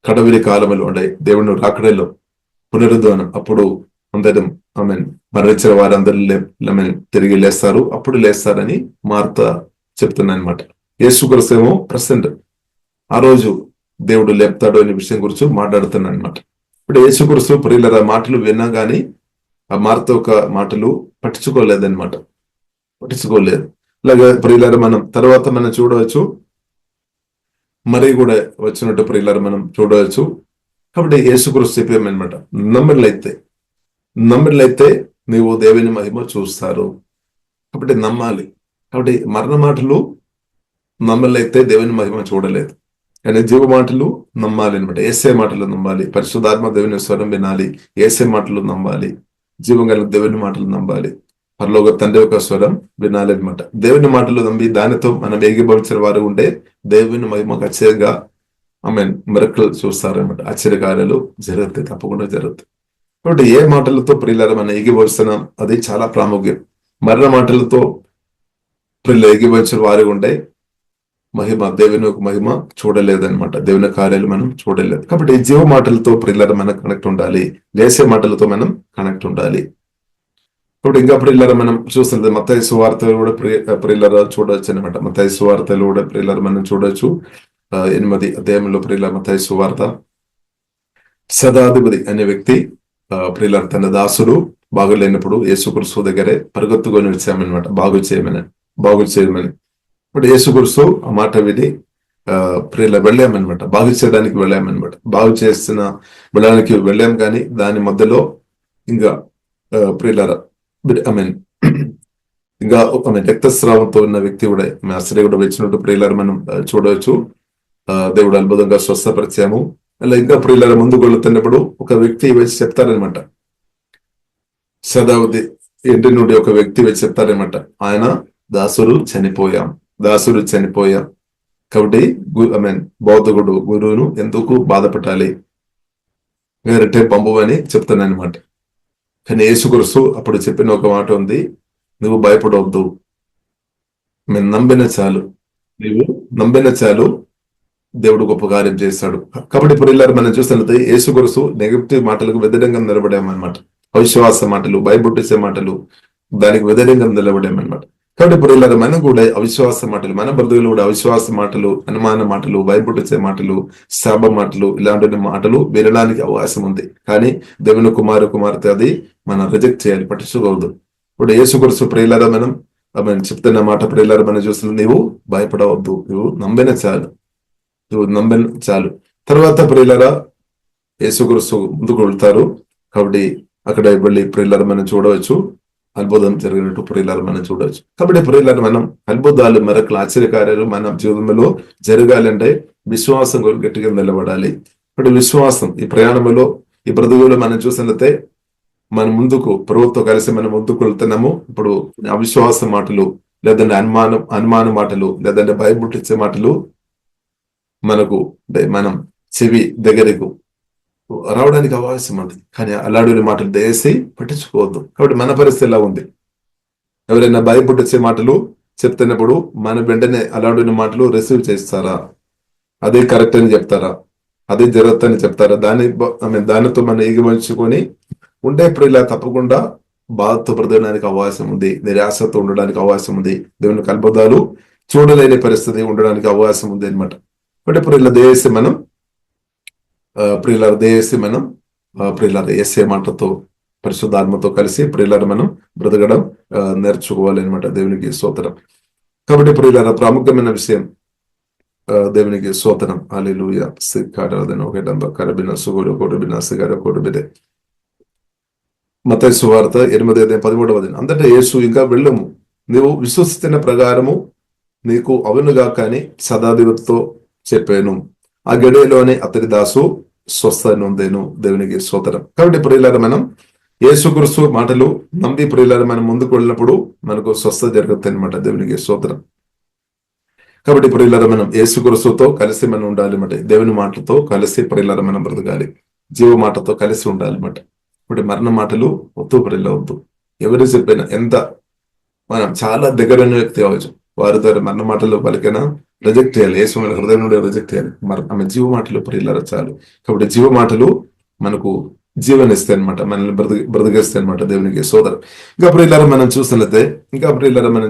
Speaker 1: కడవిలి కాలంలో ఉండే దేవుని రాకడలో పునరుద్ధానం, అప్పుడు అందరం మరణించిన వారందరూ తిరిగి లేస్తారు, అప్పుడు లేస్తారని మార్త చెప్తున్నా అనమాట. యేసుక్రీస్తు ఏమో ప్రెసెంట్ ఆ రోజు దేవుడు లేపుతాడు అనే విషయం గురించి మాట్లాడుతున్నా అనమాట. ఇప్పుడు యేసుక్రీస్తు ప్రియులర మాటలు విన్నా గానీ ఆ మార్త ఒక మాటలు పట్టించుకోలేదు. ఇలాగా ప్రియులర మనం తర్వాత మనం చూడవచ్చు, మరి కూడా వచ్చినట్టు ప్రియులర మనం చూడవచ్చు. కాబట్టి యేసుక్రీస్తు చెప్పామన్నమాట, నమ్మినట్లయితే నీవు దేవుని మహిమ చూస్తారు. కాబట్టి నమ్మాలి. కాబట్టి మరణ మాటలు నమ్మలైతే దేవుని మహిమ చూడలేదు, కానీ జీవ మాటలు నమ్మాలి అనమాట. ఏసే మాటలు నమ్మాలి, పరిశుద్ధాత్మ దేవుని స్వరం వినాలి, ఏసే మాటలు నమ్మాలి, జీవం గల దేవుని మాటలు నమ్మాలి, పరలోక తండ్రి యొక్క స్వరం వినాలి అనమాట. దేవుని మాటలు నమ్మి దానితో మనం ఏకీభవించిన వారు ఉంటే దేవుని మహిమకు అచ్చరిగా మిరకలు చూస్తారనమాట. ఆశ్చర్యకార్యాలు జరుగుతాయి, తప్పకుండా జరుగుతాయి. కాబట్టి ఏ మాటలతో ప్రియులారా మనం ఏకీభవిస్తున్నాం అది చాలా ప్రాముఖ్యం. మరణ మాటలతో ప్రియులు ఏకీభవించిన వారు ఉంటే దేవుని మహిమ చూడలేదన్నమాట, దేవుని కార్యాలు మనం చూడలేదు. కాబట్టి జీవ మాటలతో ప్రియులారా మనం కనెక్ట్ ఉండాలి, లేసే మాటలతో మనం కనెక్ట్ ఉండాలి. ఇప్పుడు ఇంకా ప్రియులారా మనం చూస్తున్నది మత్తయి సువార్తలు కూడా ప్రియులారా చూడవచ్చు అనమాట. మత్తయి సువార్తలు కూడా ప్రియులారా మనం చూడొచ్చు. 8వ అధ్యాయంలో ప్రియులారా మత్తయి సువార్త, శతాధిపతి అనే వ్యక్తి ప్రియులారా తన దాసుడు బాగులేనప్పుడు యేసుక్రీస్తు దగ్గరే పరిగెత్తుకొని వచ్చామన్నమాట, బాగు చేయమని. ఇప్పుడు యేసుక్రీస్తు ఆ మాట విని ప్రియుల వెళ్ళామన్నమాట, బాగు చేయడానికి వెళ్ళామన్నమాట. వెళ్ళడానికి వెళ్ళాం కానీ దాని మధ్యలో ఇంకా ప్రియులారా ఇంకా రక్తస్రావంతో ఉన్న వ్యక్తి కూడా ఆశ్చర్య కూడా వచ్చినట్టు ప్రియులారా మనం చూడవచ్చు. దేవుడు అద్భుతంగా స్వస్థపరిచాము. అలా ఇంకా ప్రియులారా ముందుకు వెళుతున్నప్పుడు ఒక వ్యక్తి వచ్చి చెప్తారనమాట, శతావధి ఇంటి నుండి ఒక వ్యక్తి వచ్చి చెప్తారనమాట, ఆయన దాసుడు చనిపోయాం కాబట్టి బౌద్ధుడు గురువును ఎందుకు బాధపడాలి, రేటే పంపమని చెప్తానమాట. కానీ యేసుక్రీస్తు అప్పుడు చెప్పిన ఒక మాట ఉంది, నువ్వు భయపడవద్దు, నీవు నమ్మిన చాలు దేవుడు గొప్ప కార్యం చేస్తాడు. కాబట్టి ప్రియులారా మనం చూస్తున్నది యేసుక్రీస్తు నెగటివ్ మాటలకు వ్యతిరేకంగా నిలబడామన్నమాట. అవిశ్వాస మాటలు, భయపుట్టించే మాటలు, దానికి వ్యతిరేకంగా నిలబడామన్నమాట. కాబట్టి ప్రియులారా మనం కూడా అవిశ్వాస మాటలు, మన బ్రతుకులు కూడా అవిశ్వాస మాటలు, అనుమాన మాటలు, భయపుట్టించే మాటలు, శాప మాటలు, ఇలాంటి మాటలు వినడానికి అవకాశం ఉంది. కానీ దేవుని కుమార్తె అది మనం రిజెక్ట్ చేయాలి, పట్టించుకోవద్దు. ఇప్పుడు యేసుక్రీస్తు ప్రియులారా మనం చెప్తున్న మాట ప్రియులారా మనం చూస్తున్న, నీవు భయపడవద్దు, నువ్వు నమ్మిన చాలు. తర్వాత ప్రియులారా యేసుక్రీస్తు ముందుకు వెళ్తారు. కాబట్టి అక్కడ వెళ్ళి ప్రియులారా మనం చూడవచ్చు, అద్భుతం జరిగినట్టు ప్రియులారా మనం చూడవచ్చు. కాబట్టి ప్రియులారా మనం అద్భుతాలు, మరొకలు, ఆశ్చర్యకార్యాలు మన జీవితంలో జరగాలంటే విశ్వాసం గట్టిగా నిలబడాలి. ఇప్పుడు విశ్వాసం ఈ ప్రయాణంలో, ఈ బ్రతుకులో మనం చూసినట్లయితే మన ముందుకు ప్రభుత్వం కలిసి మనం ముందుకు వెళ్తున్నాము. ఇప్పుడు అవిశ్వాస మాటలు, లేదంటే అనుమాన మాటలు, లేదంటే భయపుట్టించే మాటలు మనకు మనం చెవి దగ్గరకు రావడానికి అవకాశం ఉంది. కానీ అలాంటి మాటలు దయచేసి పట్టించుకోవద్దు. కాబట్టి మన పరిస్థితి ఎలా ఉంది, ఎవరైనా భయపుట్టించే మాటలు చెప్తున్నప్పుడు మన వెంటనే అలాంటి మాటలు రిసీవ్ చేస్తారా, అదే కరెక్ట్ అని చెప్తారా, అదే జరుగుతుందని చెప్తారా, దానితో మనం ఏకీభవించుకొని ఉండే ఇలా తప్పకుండా బాధతో బ్రతకడానికి అవకాశం ఉంది, నిరాశతో ఉండడానికి అవకాశం ఉంది, దేవుని అద్భుతాలు చూడలేని పరిస్థితి ఉండడానికి అవకాశం ఉంది అనమాట. అంటే ప్రియుల దేశం మనం ఏసే మాటతో, పరిశుద్ధాత్మతో కలిసి ప్రియులారా మనం బ్రతకడం నేర్చుకోవాలి అనమాట. దేవునికి స్తోత్రం. కాబట్టి ప్రియులారా ప్రాముఖ్యమైన విషయం, దేవునికి స్తోత్రం. హల్లెలూయా. మత్తయి సువార్త 8వ అధ్యాయం 13వ వచనం, అంతటా యేసు ఇంకా వెళ్ళము, నీవు విశ్వసిస్తున్న ప్రకారము నీకు అవునుగా కానీ సదాధిపతితో చెప్పాను. ఆ గడియలోనే అతడి దాసు స్వస్థ నొందేను. దేవునికి స్తోత్రం. కాబట్టి ప్రియులారా, మనం యేసుక్రీస్తు మాటలు నమ్మి ప్రియులారా మనం ముందుకు వెళ్ళినప్పుడు మనకు స్వస్థత జరుగుతుంది అనమాట. దేవునికి స్తోత్రం. కాబట్టి ప్రియులారా, మనం యేసుక్రీస్తుతో కలిసి మనం ఉండాలి అన్నమాట. దేవుని మాటలతో కలిసి ప్రియులారా మనం బ్రతకాలి. జీవ మాటతో కలిసి ఉండాలి అన్నమాట. ఇప్పుడు మరణ మాటలు వద్దు ప్రియుల, వద్దు. ఎవరు చెప్పినా, ఎంత మనం చాలా దగ్గరైన వ్యక్తి కావచ్చు, వారి ద్వారా మరణ మాటలు పలికైనా రిజెక్ట్ చేయాలి. యేసు మన హృదయం నుండి రిజెక్ట్ చేయాలి. ఆమె జీవ మాటలు ప్రియులారా చాలు. కాబట్టి జీవ మాటలు మనకు జీవనిస్తాయి అనమాట, మనల్ని బ్రతికేస్తాయి అనమాట. దేవునికి సోదరు. ఇంకా ప్రియులారా మనం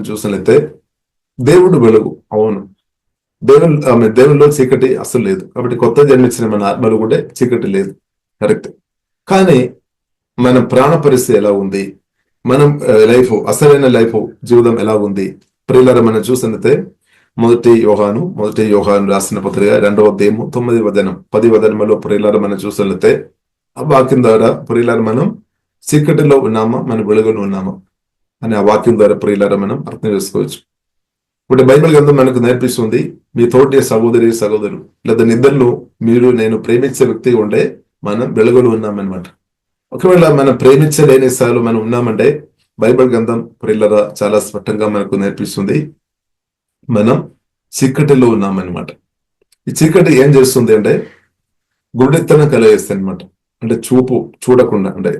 Speaker 1: చూసినట్లయితే దేవుడు వెలుగు. అవును, దేవునిలో చీకటి అసలు లేదు. కాబట్టి కొత్త జన్మించిన మన ఆత్మలు కూడా చీకటి లేదు, కరెక్ట్. కానీ మన ప్రాణ పరిస్థితి ఎలా ఉంది, మనం లైఫ్, అసలైన లైఫ్ జీవితం ఎలా ఉంది ప్రియులారా మనం చూసినట్లయితే మొదటి యోహాను రాసిన పత్రిక 2వ అధ్యాయము 9వ వచనం 10వ వచనంలో ప్రియులారా మనం చూసినట్లయితే ఆ వాక్యం ద్వారా ప్రియులారా మనం చీకటిలో ఉన్నామా, మన వెలుగులో ఉన్నామా అని ఆ వాక్యం ద్వారా ప్రియులారా మనం అర్థం చేసుకోవచ్చు. ఇప్పుడు బైబిల్ గ్రంథం మనకు నేర్పిస్తుంది, మీ తోటి సహోదరులు లేదా నిద్రలో మీరు నేను ప్రేమించే వ్యక్తి ఉండే మనం వెలుగులో ఉన్నామన్నమాట. ఒకవేళ మనం ప్రేమించలేని స్థాయిలో మనం ఉన్నామంటే బైబిల్ గ్రంథం ప్రియులారా చాలా స్పష్టంగా మనకు నేర్పిస్తుంది, మనం చీకటిలో ఉన్నామన్నమాట. ఈ చీకటి ఏం చేస్తుంది అంటే గుడితనం కలిగేస్తుంది అనమాట. అంటే చూడకుండా, అంటే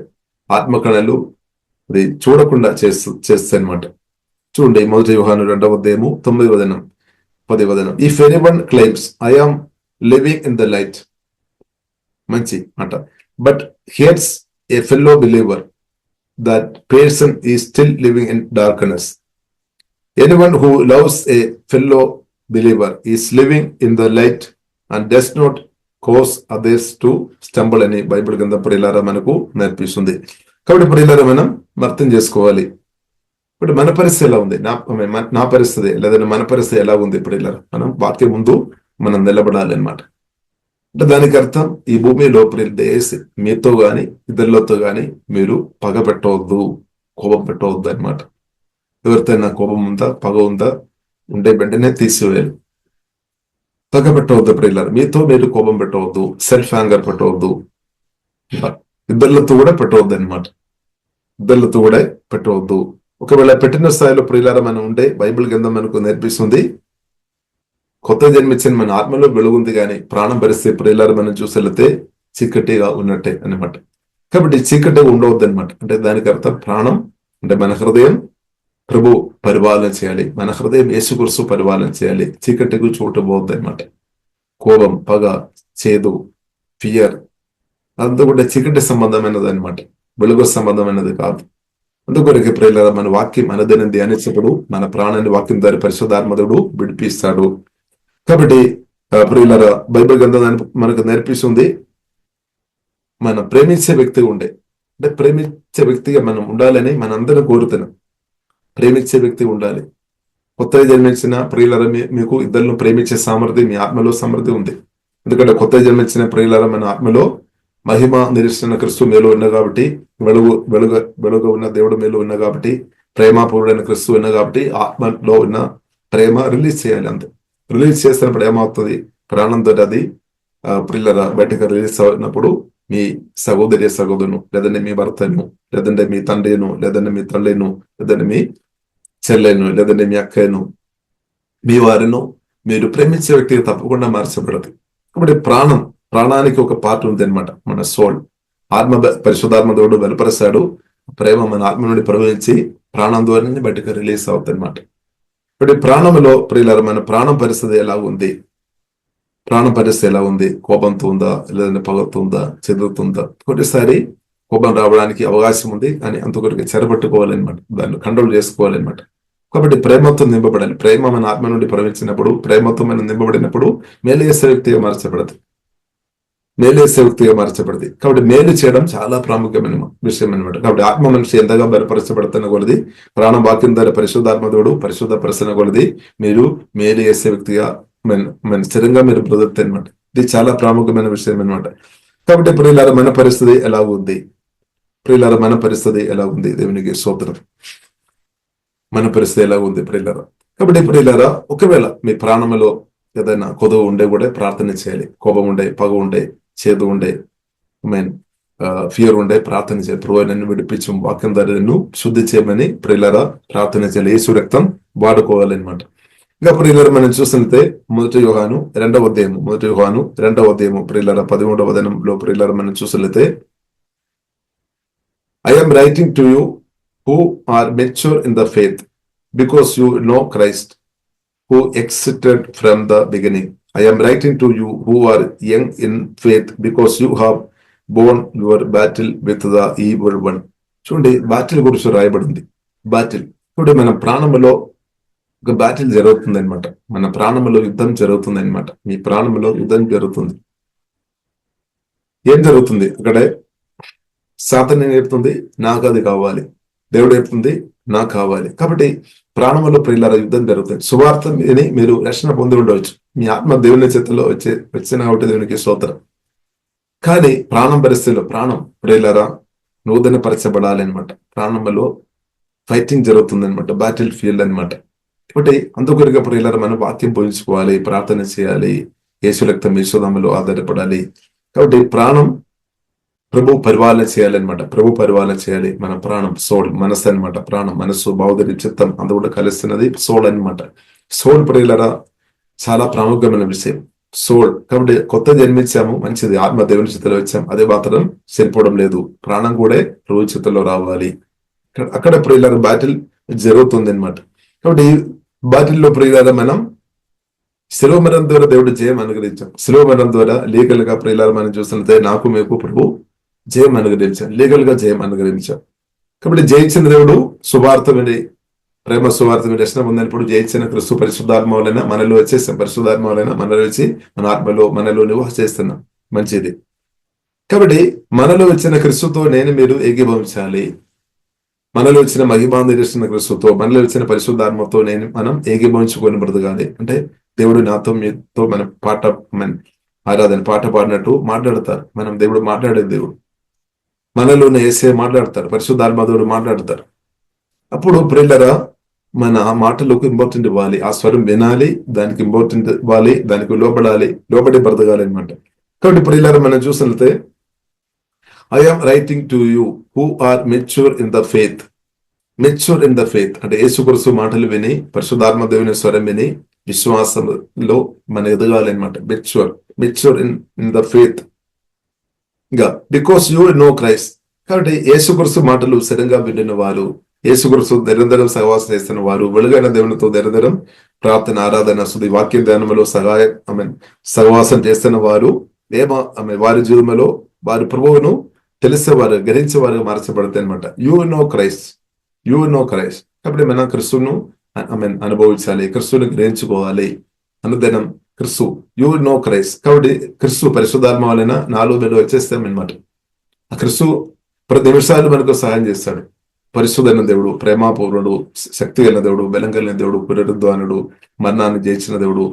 Speaker 1: ఆత్మకణలు అది చూడకుండా చేస్తాయి అనమాట. చూడండి, మొదటి యోహాను 2వ అధ్యాయము 9వ వచనం 10వ వచనం. If anyone claims I am living in the light, మంచి మాట, but hears a fellow believer, that person is still living in darkness. Anyone who loves a fellow believer is living in the light and does not cause others to stumble అని Bible గ్రంథం ప్రియులారా మనకు నేర్పిస్తుంది. కాబట్టి ప్రియులారా మనం అర్థం చేసుకోవాలి, ఇప్పుడు మన పరిస్థితి ఎలా ఉంది, నా పరిస్థితి లేదా మన పరిస్థితి ఎలా ఉంది ప్రియులారా. మనం వాక్యం ముందు మనం నిలబడాలి అనమాట. అంటే దానికి అర్థం ఈ భూమిలో దయచేసి మీతో గాని ఇతరులతో గాని మీరు పగ పెట్టవద్దు, కోపం పెట్టవద్దు అనమాట. ఎవరితోనా కోపం ఉందా, పగ ఉందా ఉండే వెంటనే తీసివేయాలి. పగ పెట్టవద్దు ప్రియులారా, మీతో మీరు కోపం పెట్టవద్దు, సెల్ఫ్ యాంగర్ పెట్టవద్దు, ఇద్దరులతో కూడా పెట్టవద్దు అనమాట. ఇద్దరులతో కూడా పెట్టవద్దు. ఒకవేళ పెట్టిన స్థాయిలో ప్రియులారా మనం ఉంటే బైబిల్ గ్రంథం మనకు నేర్పిస్తుంది, కొత్త జన్మించిన మన ఆత్మలో వెలుగుంది కానీ ప్రాణం పరిస్థితి ప్రియులారా మనం చూసేళ్తే చీకటిగా ఉన్నట్టే అనమాట. కాబట్టి చీకటిగా ఉండవద్దు అనమాట. అంటే దానికి అర్థం ప్రాణం అంటే మన హృదయం ప్రభు పరిపాలన చేయాలి, మన హృదయం యేసుక్రీస్తు పరిపాలన చేయాలి. చీకటికి చోటు పోవద్దు అనమాట. కోపం, పగ, చేదు, ఫియర్ అంతా కూడా చీకటి సంబంధమైనది అనమాట, వెలుగు సంబంధమైనది కాదు. అందుకొరకు ప్రియులారా మన వాక్యం మనదిని ధ్యానించినప్పుడు మన ప్రాణాన్ని వాక్యం ద్వారా పరిశుద్ధాత్ముడు విడిపిస్తాడు. కాబట్టి ప్రియులారా బైబిల్ గ్రంథం మనకు నేర్పిస్తుంది, మనం ప్రేమించే వ్యక్తిగా ఉండే, అంటే ప్రేమించే వ్యక్తిగా మనం ఉండాలని మనందరం కోరుతున్నాం. ప్రేమించే వ్యక్తి ఉండాలి. కొత్తగా జన్మించిన ప్రియులారా మీకు ఇద్దరిని ప్రేమించే సామర్థ్యం మీ ఆత్మలో సమృద్ధి ఉంది. ఎందుకంటే కొత్తగా జన్మించిన ప్రియులారా మన ఆత్మలో మహిమ నిరీక్షణ క్రీస్తు మేలు ఉన్న కాబట్టి, వెలుగు ఉన్న దేవుడు మేలు ఉన్న కాబట్టి, ప్రేమపూర్ణమైన క్రీస్తు ఉన్న కాబట్టి ఆత్మలో ఉన్న ప్రేమ రిలీజ్ చేయాలి. అంతే. రిలీజ్ చేసినప్పుడు ఏమవుతుంది, ప్రాణంతో అది ప్రియులారా బయటకు రిలీజ్ అయినప్పుడు మీ సహోదరును లేదంటే మీ భర్తను లేదంటే మీ తండ్రిను లేదంటే మీ తల్లిను లేదంటే మీ చెల్లెను లేదంటే మీ అక్కను మీ వారిను మీరు ప్రేమించే వ్యక్తిగా తప్పకుండా మార్చబడదు. కాబట్టి ప్రాణానికి ఒక పార్ట్ ఉంది అనమాట, మన సోల్. పరిశుద్ధాత్మ దేవుడు బలపరుస్తాడు, ప్రేమ మన ఆత్మ నుండి ప్రవహించి ప్రాణం ద్వారానే బయటకు రిలీజ్ అవుతుంది అనమాట. ఇప్పుడు ప్రాణంలో ప్రియులారా మన ప్రాణం పరిస్థితి ఎలా ఉంది, ప్రాణం పరిస్థితి ఎలా ఉంది, కోపంతో ఉందా లేదంటే పగతో ఉందా, చెదురుతుందా. కొన్నిసారి కోపం రావడానికి అవకాశం ఉంది, కానీ అంతకొరకు చెరబట్టుకోవాలన్నమాట, దాన్ని కంట్రోల్ చేసుకోవాలన్నమాట. కాబట్టి ప్రేమతో నింపబడాలి. ప్రేమ మన ఆత్మ నుండి ప్రవహించినప్పుడు, ప్రేమతో మనం నింపబడినప్పుడు మేలు చేసే వ్యక్తిగా మార్చబడదు. కాబట్టి మేలు చేయడం చాలా ప్రాముఖ్యమైన విషయం అనమాట. కాబట్టి ఆత్మ మనిషి ఎంతగా బలపరచబడుతున్న కొలది, ప్రాణం వాక్యం ద్వారా పరిశుద్ధాత్మతోడు పరిశుద్ధపరచిన కొలది మీరు మేలు చేసే వ్యక్తిగా మన స్థిరంగా మీరు బ్రతుకుతాయి అనమాట. ఇది చాలా ప్రాముఖ్యమైన విషయం అనమాట. కాబట్టి ప్రియులారా మన పరిస్థితి ఎలా ఉంది, దేవునికి స్తోత్రం. మన పరిస్థితి ఎలా ఉంది ప్రియులారా. కాబట్టి ఇప్పుడు ఇలారా ఒకవేళ మీ ప్రాణంలో ఏదైనా కొదువు ఉండే కూడా ప్రార్థన చేయాలి. కోపం ఉండే, పగ ఉండే, చేదు ఉండే, మీన్ ఫియర్ ఉండే ప్రార్థన చేయాలి. ప్రభు నన్ను విడిపించు, వాక్యం ద్వారా నన్ను శుద్ధి చేయమని ప్రియులారా ప్రార్థన చేయాలి. యేసు రక్తం వాడుకోవాలన్నమాట. ఇంకా ప్రియులారా మనం చూస్తుంటే మొదటి యోహాను 2వ అధ్యాయము ప్రియులారా 13వ వచనంలో ప్రియులారా మనం చూసినట్లయితే I am writing to you who are mature in the faith because you know Christ who existed from the beginning. I am writing to you who are young in faith because you have born your battle with the evil one. చూడండి, battle గురించి రాయబడింది. Battle ఇప్పుడు మన ప్రాణములో ఒక battle జరుగుతుంది అనమాట. మన ప్రాణములో యుద్ధం జరుగుతుంది అనమాట. మీ ప్రాణములో యుద్ధం జరుగుతుంది. ఏం జరుగుతుంది అక్కడే? సాతాను ఏం చెప్తుంది? నాకు అది కావాలి. దేవుడు చెప్తుంది నాకు కావాలి. కాబట్టి ప్రాణములో ప్రియులారా యుద్ధం జరుగుతుంది. సువార్త విని మీరు రక్షణ పొంది ఉండవచ్చు. మీ ఆత్మ దేవుని చేతిలో వచ్చిన కాబట్టి దేవునికి స్తోత్రం. కానీ ప్రాణం పరిస్థితిలో ప్రాణం ప్రియులారా నూతన పరచబడాలి అనమాట. ప్రాణములో ఫైటింగ్ జరుగుతుంది అనమాట. బ్యాటిల్ ఫీల్డ్ అనమాట. కాబట్టి అందుకొరగా ప్రియులారా మనం వాక్యం పోయించుకోవాలి, ప్రార్థన చేయాలి, యేసు రక్తం యేసునామములో ఆధారపడాలి. కాబట్టి ప్రాణం ప్రభు పరిపాలన చేయాలన్నమాట. ప్రభు పరిపాలన చేయాలి. మన ప్రాణం సోల్, మనసు అనమాట. ప్రాణం, మనసు, బావుదరి, చిత్తం అంత కూడా కలిస్తున్నది సోల్ అనమాట. సోల్ ప్రియులారా చాలా ప్రాముఖ్యమైన విషయం సోల్. కాబట్టి కొత్త జన్మించాము, మంచిది, ఆత్మ దేవుని చేతిలో వచ్చాం, అదే మాత్రం సరిపోవడం లేదు. ప్రాణం కూడా ప్రభు చేతిలో రావాలి. అక్కడ ప్రియులారా బ్యాటిల్ జరుగుతుంది అనమాట. కాబట్టి ఈ బ్యాటిల్లో ప్రియులారా మనం శిలువ మరణం ద్వారా దేవుడు జయం అనుగ్రహించాం. శిలువ మరణం ద్వారా లీగల్ గా ప్రియులారా మనం చూసినట్లయితే నాకు మీకు ప్రభు జయం అనుగ్రహించాం, లీగల్ గా జయం అనుగ్రహించాం. కాబట్టి జయించిన దేవుడు సువార్త విని, ప్రేమ సువార్త విని రక్షణ పొందినప్పుడు జయించిన క్రీస్తు పరిశుద్ధాత్మ వలన మనలో వచ్చేస్తాం. పరిశుద్ధాత్మ వలన మనలో వచ్చి మన ఆత్మలో మనలో నివాస చేస్తున్నాం. మంచిది. కాబట్టి మనలో వచ్చిన క్రీస్తుతో నేను మీరు ఏకీభవించాలి. మనలో వచ్చిన మహిమాందిరిస్తున్న క్రీస్తుతో, మనలో వచ్చిన పరిశుద్ధాత్మతో మనం ఏకీభవించుకొని బ్రతకాలి. అంటే దేవుడు నాతో మీతో మన ఆరాధన పాట పాడినట్టు మాట్లాడతారు. మనం దేవుడు మాట్లాడే దేవుడు, మనలోనే యేసే మాట్లాడతారు, పరిశుద్ధాత్మదేవుడు మాట్లాడతారు. అప్పుడు ప్రియులారా మన ఆ మాటలకు ఇంపార్టెంట్ ఇవ్వాలి, ఆ స్వరం వినాలి, దానికి ఇంపార్టెంట్ ఇవ్వాలి, దానికి లోబడి బ్రతకాలి అనమాట. కాబట్టి ప్రియులారా మనం చూసినట్లయితే I am writing to you who are mature in the faith. Mature in the faith అంటే యేసుక్రీస్తు మాటలు విని, పరిశుద్ధాత్మ దేవుని స్వరం విని విశ్వాసంలో మనం ఎదగాలి అనమాట. Mature in the faith. ఇంకా బికాస్ యూ నో క్రైస్ట్. కాబట్టి యేసుక్రీస్తు మాటలు స్థిరంగా వింటున్న వారు, యేసుక్రీస్తు నిరంతరం సహవాసం చేస్తున్న వారు, వెలుగైన దేవునితో నిరంతరం ప్రార్థన, ఆరాధన, స్తుతి, వాక్య ధ్యానంలో సహవాసం చేస్తున్న వారు వారి జీవితంలో వారి ప్రభువును తెలిసేవారు, గ్రహించేవారు మార్చబడతాయి అనమాట. You know Christ. కాబట్టి మనం క్రిస్తును అనుభవించాలి, క్రిస్తుని గ్రహించుకోవాలి. అనుదినం క్రిస్తు, యూ నో క్రైస్ట్. కాబట్టి క్రిస్తు పరిశుద్ధాత్మ వలన నాలో మీరు వచ్చేస్తామన్నమాట. ఆ క్రిస్తు ప్రతి నిమిషాలు మనకు సహాయం చేస్తాడు. పరిశుద్ధైన దేవుడు, ప్రేమాపూర్ణుడు, శక్తి కలిగిన దేవుడు, బలం కలిగిన దేవుడు, పునరుద్ధానుడు, మరణాన్ని జయించిన దేవుడు,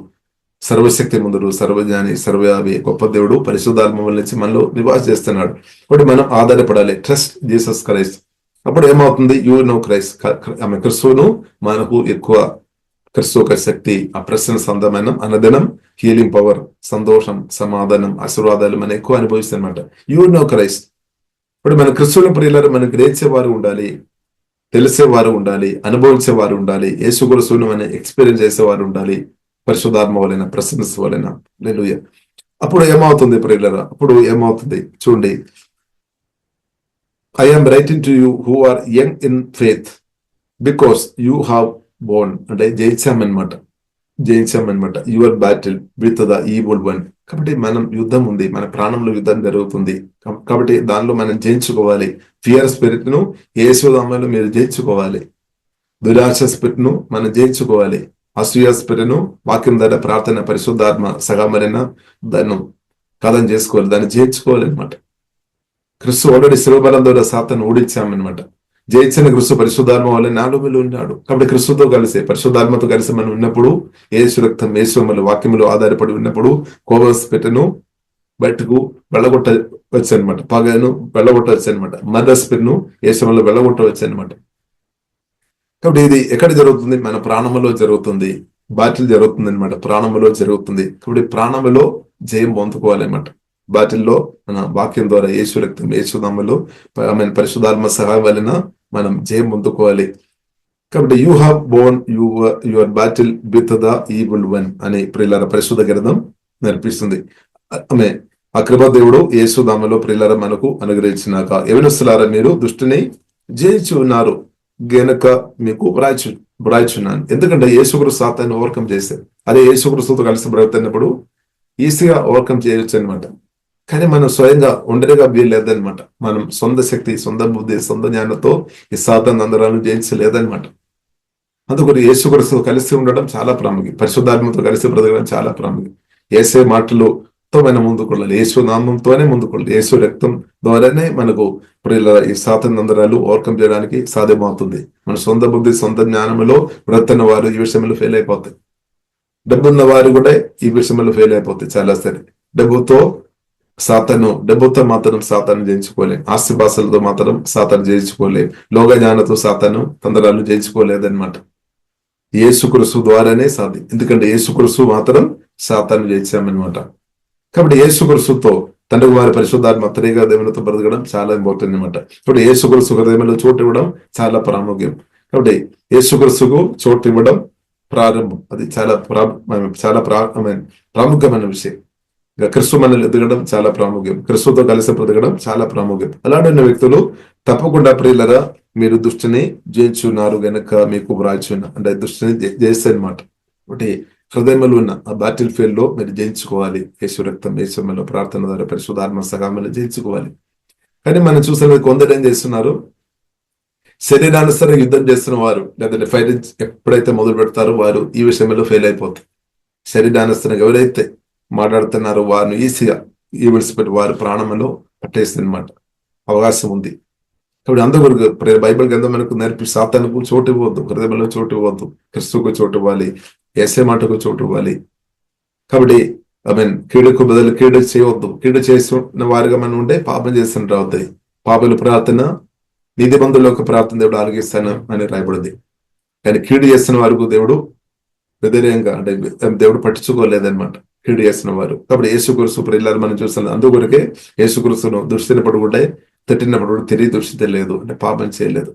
Speaker 1: సర్వశక్తి ముందుడు, సర్వజ్ఞాని, సర్వవ్యాపి, గొప్ప దేవుడు పరిశుద్ధాత్మ వల్ల నుంచి మనలో నివాస చేస్తున్నాడు. కాబట్టి మనం ఆధారపడాలి. Trust Jesus Christ. అప్పుడు ఏమవుతుంది? You know Christ. ఆమె క్రిస్తువును మనకు ఎక్కువ క్రిస్తు ఒక శక్తి, ఆ ప్రశ్న సందమైన అనుదినం హీలింగ్ పవర్, సంతోషం, సమాధానం, ఆశీర్వాదాలు మనం ఎక్కువ అనుభవిస్తాం అనమాట. You know Christ. ఇప్పుడు మన క్రిస్తువుల ప్రియులారు మనం గ్రహించేవారు ఉండాలి, తెలిసేవారు ఉండాలి, అనుభవించేవారు ఉండాలి, యేసు క్రీస్తును మనం ఎక్స్పీరియన్స్ చేసేవారు ఉండాలి. పరిశుద్ధాత్మ వలన, ప్రసన్నత వలన. హల్లెలూయా. అప్పుడు ఏమవుతుంది ప్రియులారా? అప్పుడు ఏమవుతుంది చూడండి. I am writing to you who are young in faith because you have born. అంటే జయించామన్నమాట. Your battle with the evil one. కాబట్టి మనం యుద్ధం ఉంది, మన ప్రాణంలో యుద్ధం జరుగుతుంది. కాబట్టి దానిలో మనం జయించుకోవాలి. ఫియర్ స్పిరిట్ ను యేసునామములో మీరు జయించుకోవాలి. దురాశ స్పిరిట్ ను మనం జయించుకోవాలి. అసూయ స్పిరిట్ ను వాక్యం ద్వారా, ప్రార్థన, పరిశుద్ధాత్మ సగమరైన దాన్ని కథం చేసుకోవాలి, దాన్ని జయించుకోవాలి అనమాట. క్రిస్తు ఆల్రెడీ శిలువ బలం ద్వారా సాతాను ఓడించామన్నమాట. జయించిన క్రిస్తు పరిశుద్ధాత్మ వల్ల నాలో ఉన్నాడు. కాబట్టి క్రిస్తుతో కలిసి, పరిశుద్ధాత్మతో కలిసి మనం ఉన్నప్పుడు, యేసు రక్తం, యేసు వాక్యములో ఆధారపడి ఉన్నప్పుడు కోపం పెట్టను బయటకు వెళ్ళగొట్టవచ్చు అనమాట. పగను వెళ్ళగొట్టవచ్చు అనమాట. మదర్ స్పిరిట్ ను యేసులో వెళ్ళగొట్టవచ్చు అనమాట. కాబట్టి ఇది ఎక్కడ జరుగుతుంది? మన ప్రాణములో జరుగుతుంది. బాటిల్ జరుగుతుంది అనమాట, ప్రాణములో జరుగుతుంది. కాబట్టి ప్రాణములో జయం పొందుకోవాలన్నమాట. బాటిల్లో మన వాక్యం ద్వారా యేసు రక్తం, యేసు నామములో పరిశుద్ధాత్మ సహాయం వలన మనం జయం పొందుకోవాలి. కాబట్టి you have Born your bottle with the evil one అని ప్రియులార పరిశుద్ధ గ్రంథం నేర్పిస్తుంది. ఆమె ఆ కృపా దేవుడు యేసు నామములో ప్రియులార మనకు అనుగ్రహించినాక, యెవనస్తులారా మీరు దుష్టుని జయించి ఉన్నారు గనుక మీకు వ్రాయిచున్నాను. ఎందుకంటే యేసుక్రీస్తు సాతాన్ని ఓవర్కమ్ చేశారు. అదే యేసుక్రీస్తుతో కలిసి బ్రతుకుతున్నప్పుడు ఈజీగా ఓవర్కమ్ చేయొచ్చు అనమాట. కానీ మనం స్వయంగా ఒంటరిగా వీల్లేదనమాట. మనం సొంత శక్తి, సొంత బుద్ధి, సొంత జ్ఞానంతో ఈ సాతాన్ని అందరాలను జయించలేదనమాట. అందుకని యేసుక్రీస్తుతో కలిసి ఉండడం చాలా ప్రాముఖ్యం. పరిశుద్ధాత్మతో కలిసి బ్రతకడం చాలా ప్రాముఖ్యం. యేసే మాటలతో మనం ముందుకెళ్ళాలి, యేసు నామంతోనే ముందుకెళ్ళాలి. యేసు రక్తం ద్వారానే మనకు ఈ సాతాన్ అందరాలు ఓవర్కమ్ చేయడానికి సాధ్యమవుతుంది. మన సొంత బుద్ధి, సొంత జ్ఞానంలో బ్రతున్న వారు ఈ విషయంలో ఫెయిల్ అయిపోతాయి. డబ్బున్న వారు కూడా ఈ విషయంలో ఫెయిల్ అయిపోతాయి చాలా సరే. డబ్బుతో మాత్రం సాతాను జయించుకోలేం. ఆస్తిపాస్తులతో మాత్రం సాతాను జయించుకోలేం. లోక జ్ఞానంతో సాతాను తందరాలు జయించుకోలేదన్నమాట. యేసుక్రీస్తు ద్వారానే సాధ్యం. ఎందుకంటే యేసుక్రీస్తు మాత్రం సాతాను జయించామన్నమాట. కాబట్టి యేసుక్రీస్తుతో తండ్రి వారి పరిశుద్ధాత్మ త్రిగా దేవునితో బ్రతకడం చాలా ఇంపార్టెంట్ అనమాట. కాబట్టి యేసుక్రీస్తు హృదయంలో చోటు ఇవ్వడం చాలా ప్రాముఖ్యం. కాబట్టి యేసుక్రీస్తుకు చోటు ఇవ్వడం ప్రారంభం, అది చాలా ప్రాముఖ్యమైన విషయం. క్రిస్తు మనల్ని ఎదగడం చాలా ప్రాముఖ్యం. క్రిస్తుతో కలిసి బ్రతకడం చాలా ప్రాముఖ్యం. అలాంటి వ్యక్తులు తప్పకుండా ప్రియులరా మీరు దుష్టిని జయించున్నారు గనక మీకు వ్రాయిచున్నా, అంటే దుష్టిని జయిస్తే అనమాట. ఒకటి హృదయంలో ఉన్న ఆ బాటిల్ ఫీల్డ్ లో మీరు జయించుకోవాలి. యేసు రక్తం, యేసులో ప్రార్థన ద్వారా పరిశుద్ధాత్మ సహాయంలో జయించుకోవాలి. కానీ మనం చూసిన కొందరు ఏం చేస్తున్నారు, శరీరానుసారం యుద్ధం చేస్తున్న వారు లేదంటే ఫైటింగ్ ఎప్పుడైతే మొదలు పెడతారో వారు ఈ విషయంలో ఫెయిల్ అయిపోతారు. శరీరానుసారంగా ఎవరైతే మాట్లాడుతున్నారో వారిని ఈజీగా ఈ విడిచిపెట్టి వారి ప్రాణంలో పట్టేస్తుంది అనమాట, అవకాశం ఉంది. కాబట్టి అందుకు బైబిల్ గ్రంథం మనకు నేర్పి సాతానుకు చోటు ఇవ్వద్దు, హృదయంలో చోటు ఇవ్వద్దు, క్రిస్తుకు చోటు ఇవ్వాలి, యేసే మాటకు చోటు ఇవ్వాలి. కాబట్టి కీడుకు బదులు కీడు చేయవద్దు. కీడు చేస్తున్న వారిగా మనం ఉంటే పాపం చేస్తున్న రావద్దు. పాపల ప్రార్థన నీతిమంతుల యొక్క ప్రార్థన దేవుడు ఆలకిస్తాను అని రాయబడింది. కానీ కీడు చేస్తున్న వారికి దేవుడు వ్యతిరేకంగా, అంటే దేవుడు పట్టించుకోలేదన్నమాట కీడు చేస్తున్న వారు. కాబట్టి యేసుక్రీస్తు ప్రియులారా మనం చూస్తున్నాం. అందుకొరకే యేసుక్రీస్తును దృష్టినప్పుడు కూడా తిట్టినప్పుడు కూడా తిరిగి దృష్టి లేదు, అంటే పాపం చేయలేదు.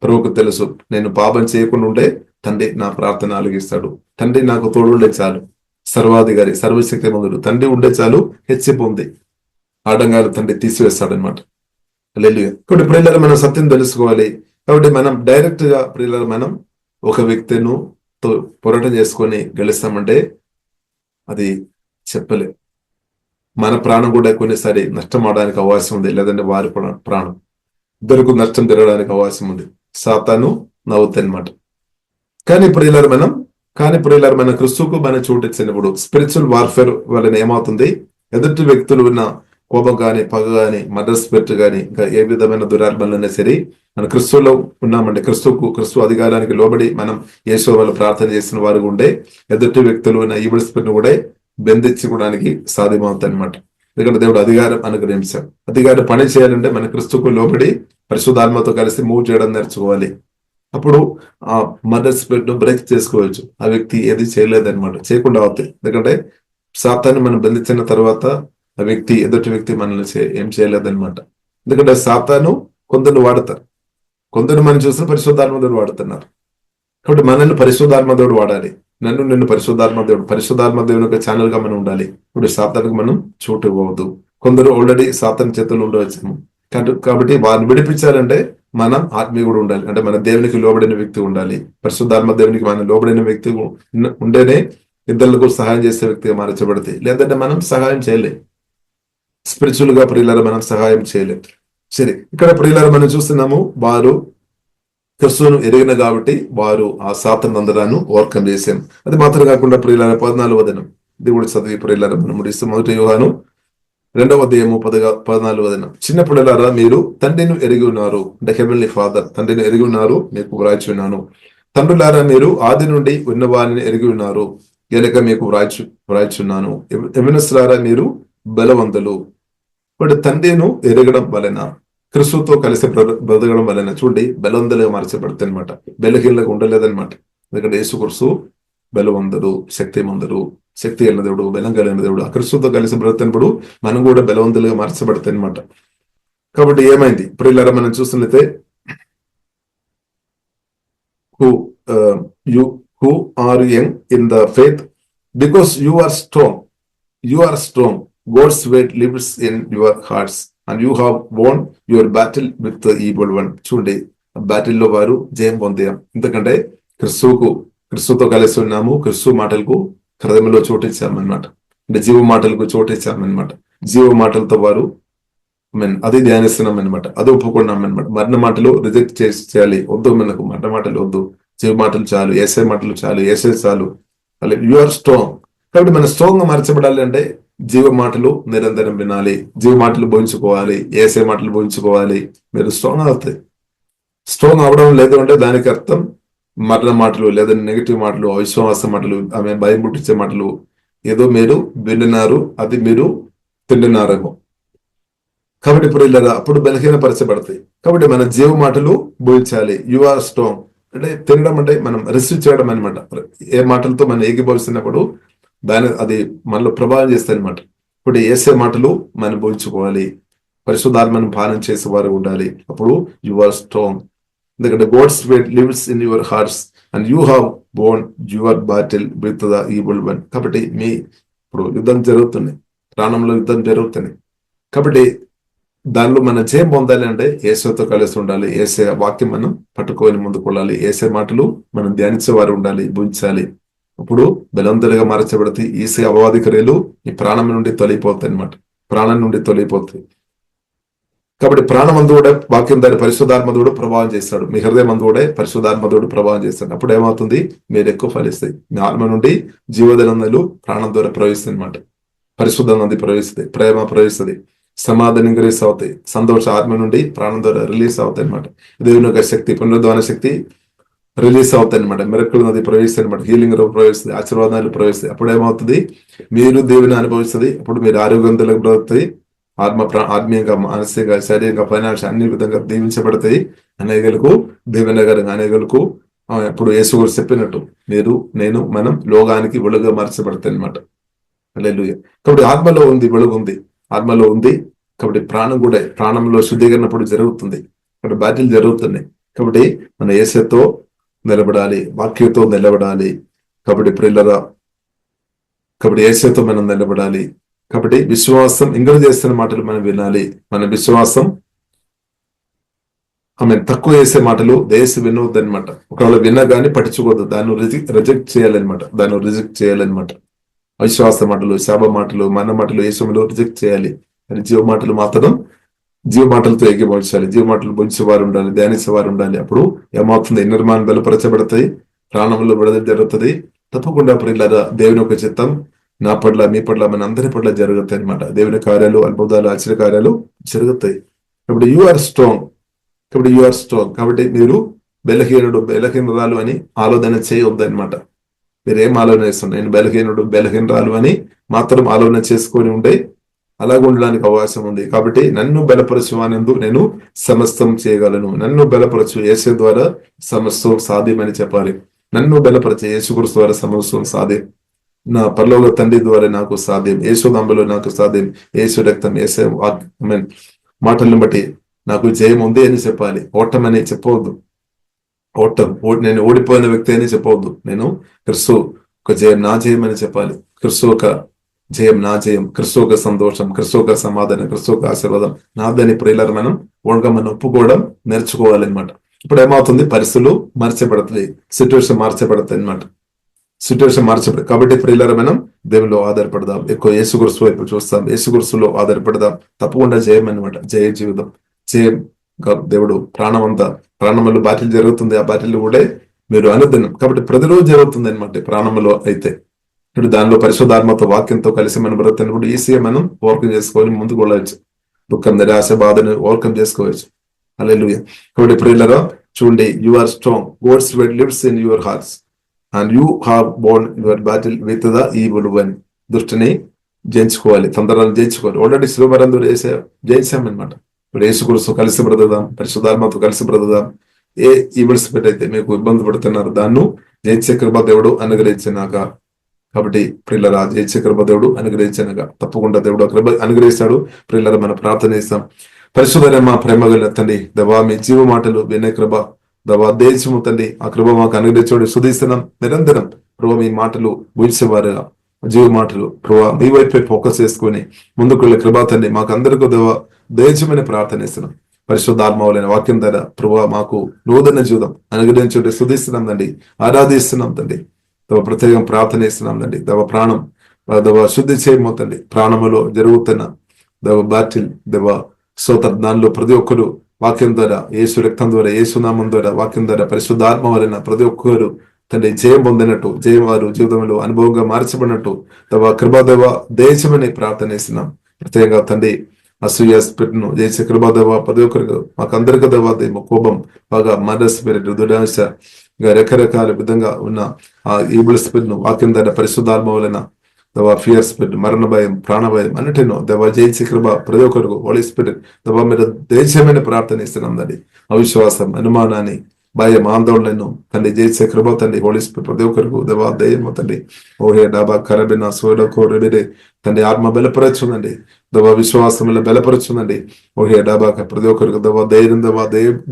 Speaker 1: ప్రభువుకు తెలుసు, నేను పాపం చేయకుండా ఉంటే తండ్రి నా ప్రార్థన ఆలకిస్తాడు. తండ్రి నాకు తోడుండే చాలు, సర్వాధికారి, సర్వశక్తి మందుడు తండ్రి ఉండే చాలు, హెచ్చింపు ఉంది, ఆటంకాలు తండ్రి తీసివేస్తాడనమాట. హల్లెలూయా. కాబట్టి ప్రియులారా మనం సత్యం తెలుసుకోవాలి. కాబట్టి మనం డైరెక్ట్ గా ప్రియులారా మనం ఒక వ్యక్తిను పోరాటం చేసుకొని గెలుస్తామంటే అది చెప్పలే. మన ప్రాణం కూడా కొన్నిసారి నష్టం అవడానికి అవకాశం ఉంది, లేదంటే వారి ప్రాణం ఇద్దరికి నష్టం జరగడానికి అవకాశం ఉంది. సాతాను నవ్వుతాయి అనమాట. కానీ ప్రియులారా మన క్రిస్తుకు మన చోటు ఇచ్చినప్పుడు స్పిరిచువల్ వార్ఫేర్ వలన ఏమవుతుంది, ఎదుటి వ్యక్తులు ఉన్న కోపం కానీ, పగ కానీ, మదర్ స్పిరిట్ కానీ, ఇంకా ఏ విధమైన దురాత్మలైనా సరే మన క్రిస్తులో ఉన్నామంటే క్రిస్తు అధికారానికి లోబడి మనం యేసు వల్ల ప్రార్థన చేసిన వారు ఉండే ఎదుటి వ్యక్తులు ఉన్న ఈవిల్ స్పిరిట్ కూడా బంధించుకోవడానికి సాధ్యమవుతుంది అనమాట. ఎందుకంటే దేవుడు అధికారం అనుగ్రహించాడు. అధికారం పని చేయాలంటే మన క్రిస్తుకు లోబడి పరిశుద్ధాత్మతో కలిసి మూవ్ చేయడం నేర్చుకోవాలి. అప్పుడు ఆ మదర్ స్పిరిట్ ను బ్రేక్ చేసుకోవచ్చు. ఆ వ్యక్తి ఏది చేయలేదన్నమాట, చేయకుండా అవుతాయి. ఎందుకంటే సాతాన్ని మనం బంధించిన తర్వాత ఆ వ్యక్తి ఎదుటి వ్యక్తి మనల్ని ఏం చేయలేదన్నమాట. ఎందుకంటే సాతాను కొందరు వాడతారు, కొందరు మనం చూసిన పరిశుద్ధాత్మదేవుడు వాడుతున్నారు. కాబట్టి మనల్ని పరిశుద్ధాత్మదేవుడు వాడాలి. నిన్ను పరిశుద్ధాత్మదేవుని యొక్క ఛానల్ గా మనం ఉండాలి. ఇప్పుడు సాతానికి మనం చోటు ఇవ్వవద్దు. కొందరు ఆల్రెడీ సాతాన్ చేతులు ఉండవచ్చేమో. కాబట్టి వారిని విడిపించాలంటే మనం ఆత్మీయుడు ఉండాలి, అంటే మన దేవునికి లోబడిన వ్యక్తి ఉండాలి. పరిశుద్ధాత్మ దేవునికి మనం లోబడిన వ్యక్తి ఉంటేనే ఇద్దరులకు సహాయం చేసే వ్యక్తిగా మార్చబడితే, లేదంటే మనం సహాయం చేయలేం. స్పిరిచువల్ గా ప్రియులారా మనం సహాయం చేయలేం. సరే, ఇక్కడ ప్రియులారా మనం చూస్తున్నాము, వారు క్రిస్తును ఎరిగిన కాబట్టి వారు ఆ సాతాను అందరాను ఓవర్కమ్ చేశాం. అది మాత్రం కాకుండా ప్రియులారా 14వ వచనం ఇది కూడా చదివి ప్రియులారా మనం ముడిస్తాం. 1 యోహాను 2వ అధ్యాయము 14వ వచనం, చిన్నపిల్లలారా మీరు తండ్రిని ఎరిగి ఉన్నారు, అంటే హెవెన్లీ ఫాదర్ తండ్రిని ఎరిగి ఉన్నారు, మీకు వ్రాయిచున్నాను. తండ్రులారా మీరు ఆది నుండి ఉన్నవారిని ఎరిగి ఉన్నారు గనుక మీకు వ్రాయిచున్నాను. యెవనస్తులారా మీరు బలవంతులు. ఇప్పుడు తండ్రిను ఎరగడం వలన క్రీస్తుతో కలిసి బ్రతకడం వలన చూడండి బలవంతులుగా మార్చబడుతుంది అనమాట. బలహీనగా ఉండలేదన్నమాట. ఎందుకంటే యేసుక్రీస్తు బలవంతుడు, శక్తిమంతుడు, శక్తి కలిగిన దేవుడు, బలం కలిగిన దేవుడు. ఆ క్రీస్తుతో కలిసి బ్రతుకున్నప్పుడు మనం కూడా బలవంతులుగా మార్చబడతాయి అనమాట. కాబట్టి ఏమైంది ప్రియులారా, మనం చూస్తున్నట్లయితే who are young in the faith, because you are strong, God's weight lives in your hearts and you have won your battle with the evil one. చూడండి, బ్యాటిల్లో వారు జయం పొందాం. ఎందుకంటే క్రీస్తుతో కలిసి ఉన్నాము. క్రీస్తు మాటలకు హృదయంలో చోటిచ్చామన్నమాట. అంటే జీవ మాటలకు చోటిచ్చామన్నమాట. జీవ మాటలతో వారు అది ధ్యానిస్తున్నాం అనమాట. అది ఒప్పుకున్నాం అనమాట. మరణ మాటలు రిజెక్ట్ చేయాలి. వద్దు, మనకు మరణ మాటలు వద్దు, జీవ మాటలు చాలు, ఏసే మాటలు చాలు, ఏసే చాలు. You are strong. కాబట్టి మనం స్ట్రాంగ్ గా మార్చబడాలి అంటే జీవ మాటలు నిరంతరం వినాలి, జీవ మాటలు బోధించుకోవాలి, ఏసే మాటలు బోధించుకోవాలి. మీరు స్ట్రాంగ్ అవుతాయి. స్ట్రాంగ్ అవడం లేదు అంటే దానికి అర్థం మరణ మాటలు లేదా నెగిటివ్ మాటలు, అవిశ్వాస మాటలు, ఆమె భయం పుట్టించే మాటలు ఏదో మీరు వింటున్నారు, అది మీరు తింటున్నారేమో. కాబట్టి ఇప్పుడు ఇలా అప్పుడు బలహీనపరచబడతాయి. కాబట్టి మన జీవ మాటలు బోధించాలి. యు ఆర్ స్ట్రాంగ్ అంటే తినడం అంటే మనం రిసీవ్ చేయడం అనమాట. ఏ మాటలతో మనం ఏకీభవిస్తున్నప్పుడు అది మనలో ప్రభావం చేస్తాయి అనమాట. ఇప్పుడు ఏసే మాటలు మనం బోధించుకోవాలి. పరిశుద్ధాత్మను పాలన చేసేవారు ఉండాలి. అప్పుడు యు ఆర్ స్ట్రాంగ్. ఎందుకంటే God's weight lives in your hearts and you have won your battle with the evil one. కాబట్టి ఇప్పుడు యుద్ధం జరుగుతుంది, ప్రాణంలో యుద్ధం జరుగుతుంది. కాబట్టి దానిలో మనం జయం పొందాలి అంటే యేసుతో కలిసి ఉండాలి. ఏసే వాక్యం మనం పట్టుకొని ముందుకు వెళ్ళాలి. ఏసే మాటలు మనం ధ్యానించేవారు ఉండాలి, బుంచాలి. అప్పుడు బలవంతులుగా మార్చబడితే ఈసే అపవాది క్రియలు ఈ ప్రాణం నుండి తొలగిపోతాయి అనమాట. ప్రాణం నుండి తొలగిపోతాయి. కాబట్టి ప్రాణమందు కూడా వాక్యం దాని పరిశుద్ధాత్మదుడు ప్రభావం చేస్తాడు. మీ హృదయమందు కూడా పరిశుద్ధాత్మదుడు ప్రభావం చేస్తాడు. అప్పుడు ఏమవుతుంది, మీరు ఎక్కువ ఫలిస్తాయి. మీ ఆత్మ నుండి జీవదనందలు ప్రాణం ద్వారా ప్రవహిస్తుంది అనమాట. పరిశుద్ధ నది ప్రవహిస్తుంది, ప్రేమ ప్రవహిస్తుంది, సమాధానం ఇంక్రీస్ అవుతాయి, సంతోష ఆత్మ నుండి ప్రాణం ద్వారా రిలీజ్ అవుతాయి అనమాట. దేవుని యొక్క శక్తి, పునరుద్ధాన శక్తి రిలీజ్ అవుతాయి అనమాట. మిరకుల నది ప్రవేశిస్తాయి అనమాట. హీలింగ్ ప్రవేశిస్తుంది, ఆశీర్వాదాలు ప్రవేశిస్తాయి. అప్పుడు ఏమవుతుంది, మీరు దేవుని అనుభవిస్తుంది. అప్పుడు మీరు ఆరోగ్యవంతులకు బ్రతుకుతాయి. ఆత్మీయంగా, మానసికంగా, శారీరకంగా, ఫైనాన్షియల్ అన్ని విధంగా దీవించబడతాయి. అనేకలకు దీవెనకరంగా, అనేకలకు ఇప్పుడు యేసు గారు చెప్పినట్టు నేను మనం లోకానికి వెలుగుగా మార్చబడతాయి అనమాట. హల్లెలూయా. కాబట్టి ఆత్మలో ఉంది, వెలుగు ఉంది, ఆత్మలో ఉంది. కాబట్టి ప్రాణం కూడా, ప్రాణంలో శుద్ధీకరణప్పుడు జరుగుతుంది. కాబట్టి బ్యాటిల్ జరుగుతున్నాయి. కాబట్టి మన యేసుతో నిలబడాలి, వాక్యంతో నిలబడాలి. కాబట్టి ప్రియులారా, కాబట్టి యేసుతో మనం నిలబడాలి. కాబట్టి విశ్వాసం ఇంకలు చేస్తున్న మాటలు మనం వినాలి. మన విశ్వాసం తక్కువ చేసే మాటలు దయచేసి వినవద్దు అనమాట. ఒకవేళ విన్నా కానీ పట్టించుకోవద్దు, దాన్ని రిజెక్ట్ చేయాలన్నమాట. దాన్ని రిజెక్ట్ చేయాలన్నమాట. అవిశ్వాస మాటలు, శాప మాటలు, మన మాటలు యేసులో రిజెక్ట్ చేయాలి. అని జీవ మాటలు మాత్రం జీవ మాటలతో ఏకీభవించాలి. జీవ మాటలు బోధించేవారు ఉండాలి, ధ్యానించేవారు ఉండాలి. అప్పుడు ఏమవుతుంది, నిర్మాణం బలపరచబడతాయి, ప్రాణంలో విడుదల జరుగుతుంది. తప్పకుండా ప్రియులారా, దేవుని యొక్క చిత్తం నా పట్ల, మీ పట్ల, మన అందరి పట్ల జరుగుతాయి అనమాట. దేవుని కార్యాలు, అద్భుతాలు, ఆశ్చర్య కార్యాలు జరుగుతాయి. కాబట్టి యు ఆర్ స్ట్రాంగ్. కాబట్టి యు ఆర్ స్ట్రాంగ్. కాబట్టి మీరు బలహీనురాలు అని ఆలోచన చేయవద్దు అనమాట. మీరు ఏం ఆలోచన చేస్తున్నారు, నేను బలహీనరాలు అని మాత్రం ఆలోచన చేసుకొని ఉంటే అలాగ ఉండడానికి అవకాశం ఉంది. కాబట్టి నన్ను బలపరచు అనందు నేను సమస్తం చేయగలను. నన్ను బలపరచు, యేసు ద్వారా సమస్తం సాధ్యమని చెప్పాలి. నన్ను బలపరచు, యేసుక్రీస్తు ద్వారా సమస్తం సాధ్యం. నా పరలోక తండ్రి ద్వారా నాకు సాధ్యం, యేసు నామములో నాకు సాధ్యం, యేసు రక్తం, యేసు మాటలను బట్టి నాకు జయం ఉంది అని చెప్పాలి. ఓటమని చెప్పవద్దు. నేను ఓడిపోయిన వ్యక్తి అని చెప్పవద్దు. నేను క్రీస్తు ఒక జయం, నా జయం అని చెప్పాలి. క్రీస్తు ఒక జయం, నా జయం, క్రీస్తు ఒక సంతోషం, క్రీస్తు ఒక సమాధానం, క్రీస్తు ఒక ఆశీర్వాదం నాదని ప్రియులారా మనం ఒప్పుకోవడం నేర్చుకోవాలన్నమాట. ఇప్పుడు ఏమవుతుంది, పరిస్థితులు మార్చబడుతుంది, సిచ్యువేషన్ మార్చబడుతుంది అనమాట. సిచ్యువేషన్ మార్చబడి కాబట్టి ప్రియులారా మనం దేవుల్లో ఆధారపడదాం. ఎక్కువ యేసుక్రీస్తు వైపు చూస్తాం, యేసుక్రీస్తులో ఆధారపడదాం. తప్పకుండా జయం అనమాట. జయ జీవితం, జయం. దేవుడు ప్రాణంలో బాటిల్ జరుగుతుంది. ఆ బాటిల్ కూడా మీరు అనుదినం, కాబట్టి ప్రతిరోజు జరుగుతుంది అనమాట ప్రాణంలో. అయితే ఇప్పుడు దానిలో పరిశుద్ధాత్మతో, వాక్యంతో కలిసి మనం బ్రతుకున్నప్పుడు ఈసీగా మనం ఓవర్కమ్ చేసుకొని ముందుకు వెళ్ళవచ్చు. దుఃఖం, నిరాశ, బాధను ఓవర్కమ్ చేసుకోవచ్చు. హల్లెలూయా. కాబట్టి ప్రియులారా చూడండి, you are strong, God's weight lives in your hearts and you have won your battle with the evil one. దుష్టిని జయించుకోవాలి, తొందరగా జయించుకోవాలి. ఆల్రెడీ శిలువ మరణంతో జయించామన్నమాట. ఇప్పుడు యేసుక్రీస్తు కలిసి బ్రతుకుదాం, పరిశుద్ధాత్మతో కలిసి బ్రతుకుదాం. ఏ ఈవిల్స్ అయితే మీకు ఇబ్బంది పడుతున్నారు దాన్ని జయించే కృప దేవుడు అనుగ్రహించినాక. కాబట్టి ప్రిల్లరా జయించే కృప దేవుడు అనుగ్రహించినాక తప్పకుండా దేవుడు కృప అనుగ్రహిస్తాడు. ప్రిల్లర మన ప్రార్థన చేస్తాం. పరిశుద్ధమ ప్రేమ గల తండ్రి, దవా మీ జీవ మాటలు వినే కృప, దవా దేశము తండ్రి ఆ కృప మాకు అనుగ్రహించడం శుద్ధిస్తున్నాం. నిరంతరం ప్రభు మీ మాటలు ఊహించేవారుగా జీవ మాటలు ప్రభావ మీ వైపే ఫోకస్ చేసుకుని ముందుకు వెళ్ళే కృప తండ్రి మాకు అందరికీ దేశమని ప్రార్థన ఇస్తున్నాం. పరిశుద్ధాత్మవులైన వాక్యం ద్వారా ప్రభావ మాకు నూతన జీవితం అనుగ్రహించుంటే శుద్ధిస్తున్నాం తండ్రి, ఆరాధిస్తున్నాం తండ్రి. దవ ప్రత్యేకం ప్రార్థన ఇస్తున్నాం తండ్రి. దవ ప్రాణం దవ శుద్ధి చేయమోతండి. ప్రాణములో జరుగుతున్న దవ బాటిల్ దవ సోత దానిలో ప్రతి ఒక్కరు వాక్యం ద్వారా, యేసు రక్తం ద్వారా, యేసునామం ద్వారా, వాక్యం ద్వారా, పరిశుద్ధాత్మ వలన ప్రతి ఒక్కరు తండ్రి జయం పొందినట్టు, జయం వారు జీవితంలో అనుభవంగా మార్చబడినట్టు దవ కృపాదవ దేశమని ప్రార్థన ఇస్తున్నాం. ప్రత్యేకంగా తండ్రి అసూయ స్పిరిట్ ను చేసే కృపాదవ ప్రతి ఒక్కరికి మాకు అందరికీ దవాదేమో కోపం బాగా మర్డర్ స్పిరిట్, దురాశ రకరకాల విధంగా ఉన్న ఆ ఈబుల్ స్పిరిట్ ను వాక్యం ద్వారా పరిశుద్ధాత్మ వలన దవా ఫియర్ స్పిరిట్, మరణ భయం, ప్రాణ భయం అన్నిటినో దవా జయించి కృప ప్రతి ఒక్కరికి హోలీ స్పిరిట్ దవా మీరు దేశమైన ప్రార్థన ఇస్తున్నాం తండ్రి. అవిశ్వాసం, అనుమానాన్ని, భయం, ఆందోళనను తండ్రి జయించే కృప తండ్రి హోలీ స్పిరిట్ ప్రతి ఒక్కరికి దవా దయము తండ్రి. ఓహే డాబా కరబిన సోడకో రెబిడే తండ్రి ఆత్మ బలపరచుందండి, దవా విశ్వాసంలో బలపరచుందండి. ఓహే డాబా ప్రతి ఒక్కరికి దవా ధైర్యం, దవా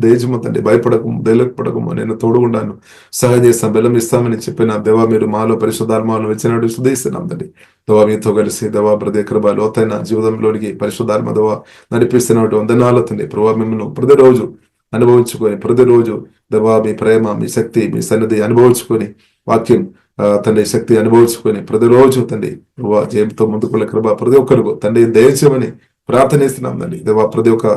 Speaker 1: దేశము తండ్రి భయపడకము, ధైర్యపడకము, నేను తోడుగుండాను, సహాయం చేస్తాను, బలం ఇస్తామని చెప్పిన దేవా మీరు మాలో పరిశుద్ధాత్మను వచ్చినట్టు శుద్ధిస్తున్నాం తండ్రి. దవా మీతో కలిసి దవా ప్రతి కృప లోతైన జీవితంలోనికి పరిశుద్ధాత్మ దవా నడిపిస్తున్నట్టు వందనాలు తండ్రి. ప్రభావ మిమ్మల్ని ప్రతిరోజు అనుభవించుకొని, ప్రతిరోజు దవా మీ ప్రేమ, మీ శక్తి, మీ సన్నిధి అనుభవించుకొని, వాక్యం తండ్రి శక్తి అనుభవించుకొని ప్రతిరోజు తండ్రి ప్రభావ జయంతో ముందుకున్న కృప ప్రతి ఒక్కరికి తండ్రి దయచేయమని ప్రార్థనిస్తున్నాం తండ్రి. దేవా ప్రతి ఒక్క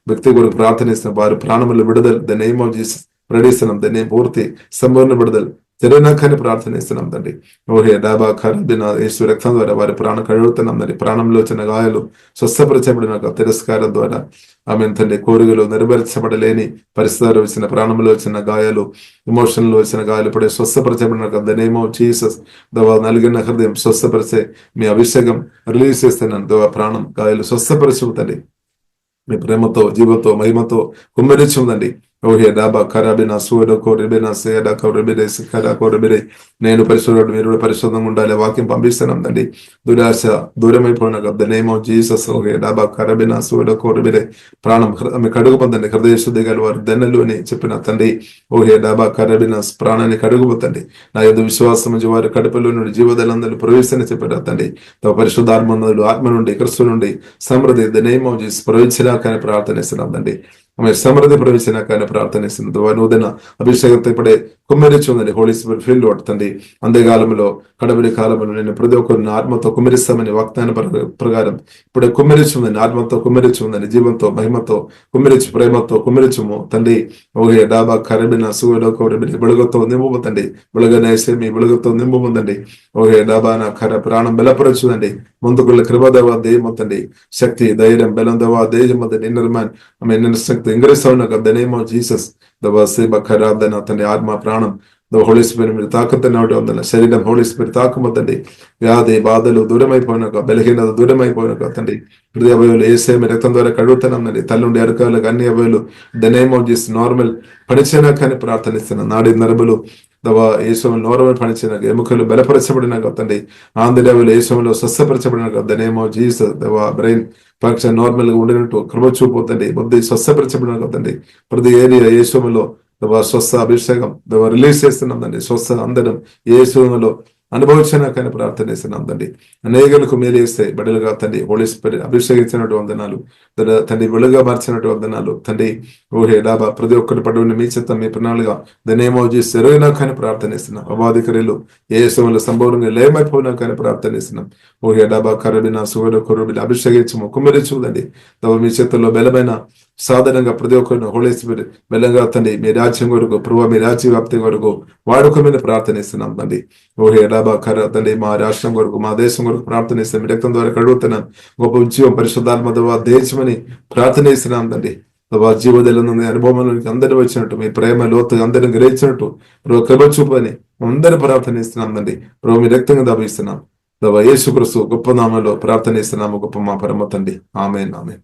Speaker 1: వ్యక్తి కొరకు ప్రార్థనిస్తున్నాం. వారి ప్రాణములు విడుదల ద నేమ్ ఆఫ్ జీసస్ ప్రకటిస్తున్నాం. దాన్ని పూర్తి సంపూర్ణ విడుదల తెరనాకని ప్రార్థనిస్తున్నాం తండ్రి. ఓహే డాబా ఖరీదిన యేసు రక్తం ద్వారా వారి ప్రాణం కడుగుతున్నాం తండ్రి. ప్రాణంలో వచ్చిన గాయాలు స్వస్థపరచబడిన తిరస్కారం ద్వారా ఆమె తండ్రి కోరికలు నెరవేర్చబడలేని పరిస్థితుల్లో వచ్చిన ప్రాణంలో వచ్చిన గాయాలు, ఎమోషన్లో వచ్చిన గాయాలు ఇప్పుడే స్వస్థపరచబడిన ద నేమ్ ఆఫ్ జీసస్ దవా నలిగిన హృదయం స్వస్థపరిచే మీ అభిషేకం రిలీజ్ చేస్తున్నాను. దవా ప్రాణం గాయాలు స్వస్థపరచుతండి. మీ ప్రేమతో, జీవతో, మహిమతో కుమ్మరించుందండి. ఓహే డాబా ఖరాబినా సూడకో రిబినా సేడకో రిబిరే సిఖరకో రిబిరే నేను పరిశుద్ధుడు, మీరు పరిశుద్ధంగా ఉండాలి వాక్యం పంపిస్తున్నాం తండ్రి. దురాశ దూరమైపోయిన ద నేమ్ ఆఫ్ జీసస్. ఓహే డాబా ఖరాబినా సూడకో రిబిరే ప్రాణం మీకు కడుగుపోతండి. హృదయ శుద్ధి గల వారు ధన్యులు అని చెప్పిన తండ్రి. ఓహే డాబా ఖరాబినా ప్రాణాన్ని కడుగుపోతండి. నా యొద్ద విశ్వాసం వారి కడుపులో నుండి జీవదలందరూ ప్రవేశించి చెప్పిన తండ్రి. తమ పరిశుద్ధాత్మలు ఆత్మ నుండి క్రిస్తు నుండి సమృద్ధి ద నేమ్ ఆఫ్ జీసస్ ప్రవేశించాలని ప్రార్థనిస్తున్నాం తండ్రి. ఆమె సమృద్ధి ప్రవేశించాలని ప్రార్థనిస్తుంది. నూతన అభిషేకంతో ఇప్పుడే కుమ్మరించుందండి. హోలీ స్పిరిట్ ఫీల్డ్ తండ్రి. అంత్యకాలంలో కడబడి కాలంలో నేను ప్రతి ఒక్కరిని ఆత్మతో కుమ్మరిస్తామని వాగ్దాన ప్రకారం ఇప్పుడే కుమ్మరించుందని, ఆత్మతో కుమ్మరించుందని, జీవంతో, మహిమతో కుమ్మరించు, ప్రేమతో కుమ్మరించుము తండ్రి. ఓహే డాబా కరబిన సూడకోరబిని వెలుగుతో నింపుతండి. వెలుగనేసే మీ వెలుగుతో నింపుందండి. ఓహే డాబా నా కర ప్రాణం బలపరచుదండి. ముందుకున్న కృపదవా దేయమతండి. శక్తి, ధైర్యం, బలం దవా దేయమతండి. నిర్మాణ్ ఆమె శక్తి ఇంగ్రేసావున ద నేమ్ ఆఫ్ జీసస్ దవా సేబ ఖరాబ్దన తండ్రి. ఆత్మ ప్రాణం హోలీ స్పిరిట్ మీరు తాకుతున్నట్టు ఉందన్న శరీరం హోలీ స్పిరిట్ తాకుమతండి. వ్యాధి బాధలు దూరమైపోయినాక, బలహీనత దూరమైపోయినాక తండ్రి. హృదయ అవయవులు ఏసే మీ రక్తం ద్వారా కడుగుతున్నాండి. తల్లుండి అరకాలకు అన్ని అవయవులు the name of Jesus normal పనిచేయనా కానీ ప్రార్థనిస్తున్నాను. నాడి నరబులు దవా ఏసంలో నోరమని పనిచేయనాక, ఎముకలు బలపరచబడినాక తండ్రి. ఆంధ్రవలు ఏసంలో స్వస్థపరచబడినాక ద నేమ్ ఆఫ్ జీసస్ దవా బ్రెయిన్ పరీక్ష నార్మల్ గా ఉండినట్టు కృప చూపుతండి. బుద్ధి స్వస్థపరచబడినాక తండ్రి. ప్రతి ఏరియా ఏసంలో స్వస్థ అభిషేకం రిలీజ్ చేస్తున్నాం తండ్రి. స్వస్థ అందరం యేసులో అనుభవించినా కానీ ప్రార్థనిస్తున్నాం తండ్రి. అనేకులకు మేలు చేస్తే బడులుగా తండ్రి హోలీ స్పిరిట్ అభిషేకించినట్టు వందనాలు తండ్రి. వెలుగా మార్చినట్టు వందనాలు తండ్రి. ఓహే డాబా ప్రతి ఒక్కరి పడుని మీ చిత్తం, మీ ప్రణాళిగా దనేమో చేసి ఎరుగినా కానీ ప్రార్థనిస్తున్నాం. అబాధికరులు ఏ సమయంలో సంభవంగా లేమైపోయినా కానీ ప్రార్థనిస్తున్నాం. ఓహే డాబా కరబిన సుగడ కొరబిని అభిషేకించము, కుమ్మరించుదండి. మీ చేతుల్లో బలమైన సాధారణంగా ప్రతి ఒక్కరిని హోలీ స్పిరిట్ బలంగా తండ్రి మీ రాజ్యం కొరకు, ప్రభావ మీ రాజ్య వ్యాప్తి కొరకు వాడుకోమని ప్రార్థనిస్తున్నాం తండ్రి. ఓహే డాబా కర తండ్రి మా రాష్ట్రం కొరకు, మా దేశం కొరకు ప్రార్థనిస్తాం. మీ రక్తం ద్వారా కడుగుతున్నాం. గొప్ప ఉద్యోగం పరిశుద్ధాత్మ ద్వారా దేశమని ప్రార్థనిస్తున్నాం తండ్రి. జీవోదయాలను అనుభవంలోనికి అందరూ వచ్చినట్టు, మీ ప్రేమ లోతు అందరిని గ్రహించినట్టు ప్రభు కృప చూపని అందరూ ప్రార్థనిస్తున్నాం తండ్రి. ప్రభు మీ రక్తంగా దాపిస్తున్నాం. యేసుక్రీస్తు గొప్ప నామములో ప్రార్థనిస్తున్నాము. గొప్ప మా పరమ తండ్రి. ఆమేన్, ఆమేన్.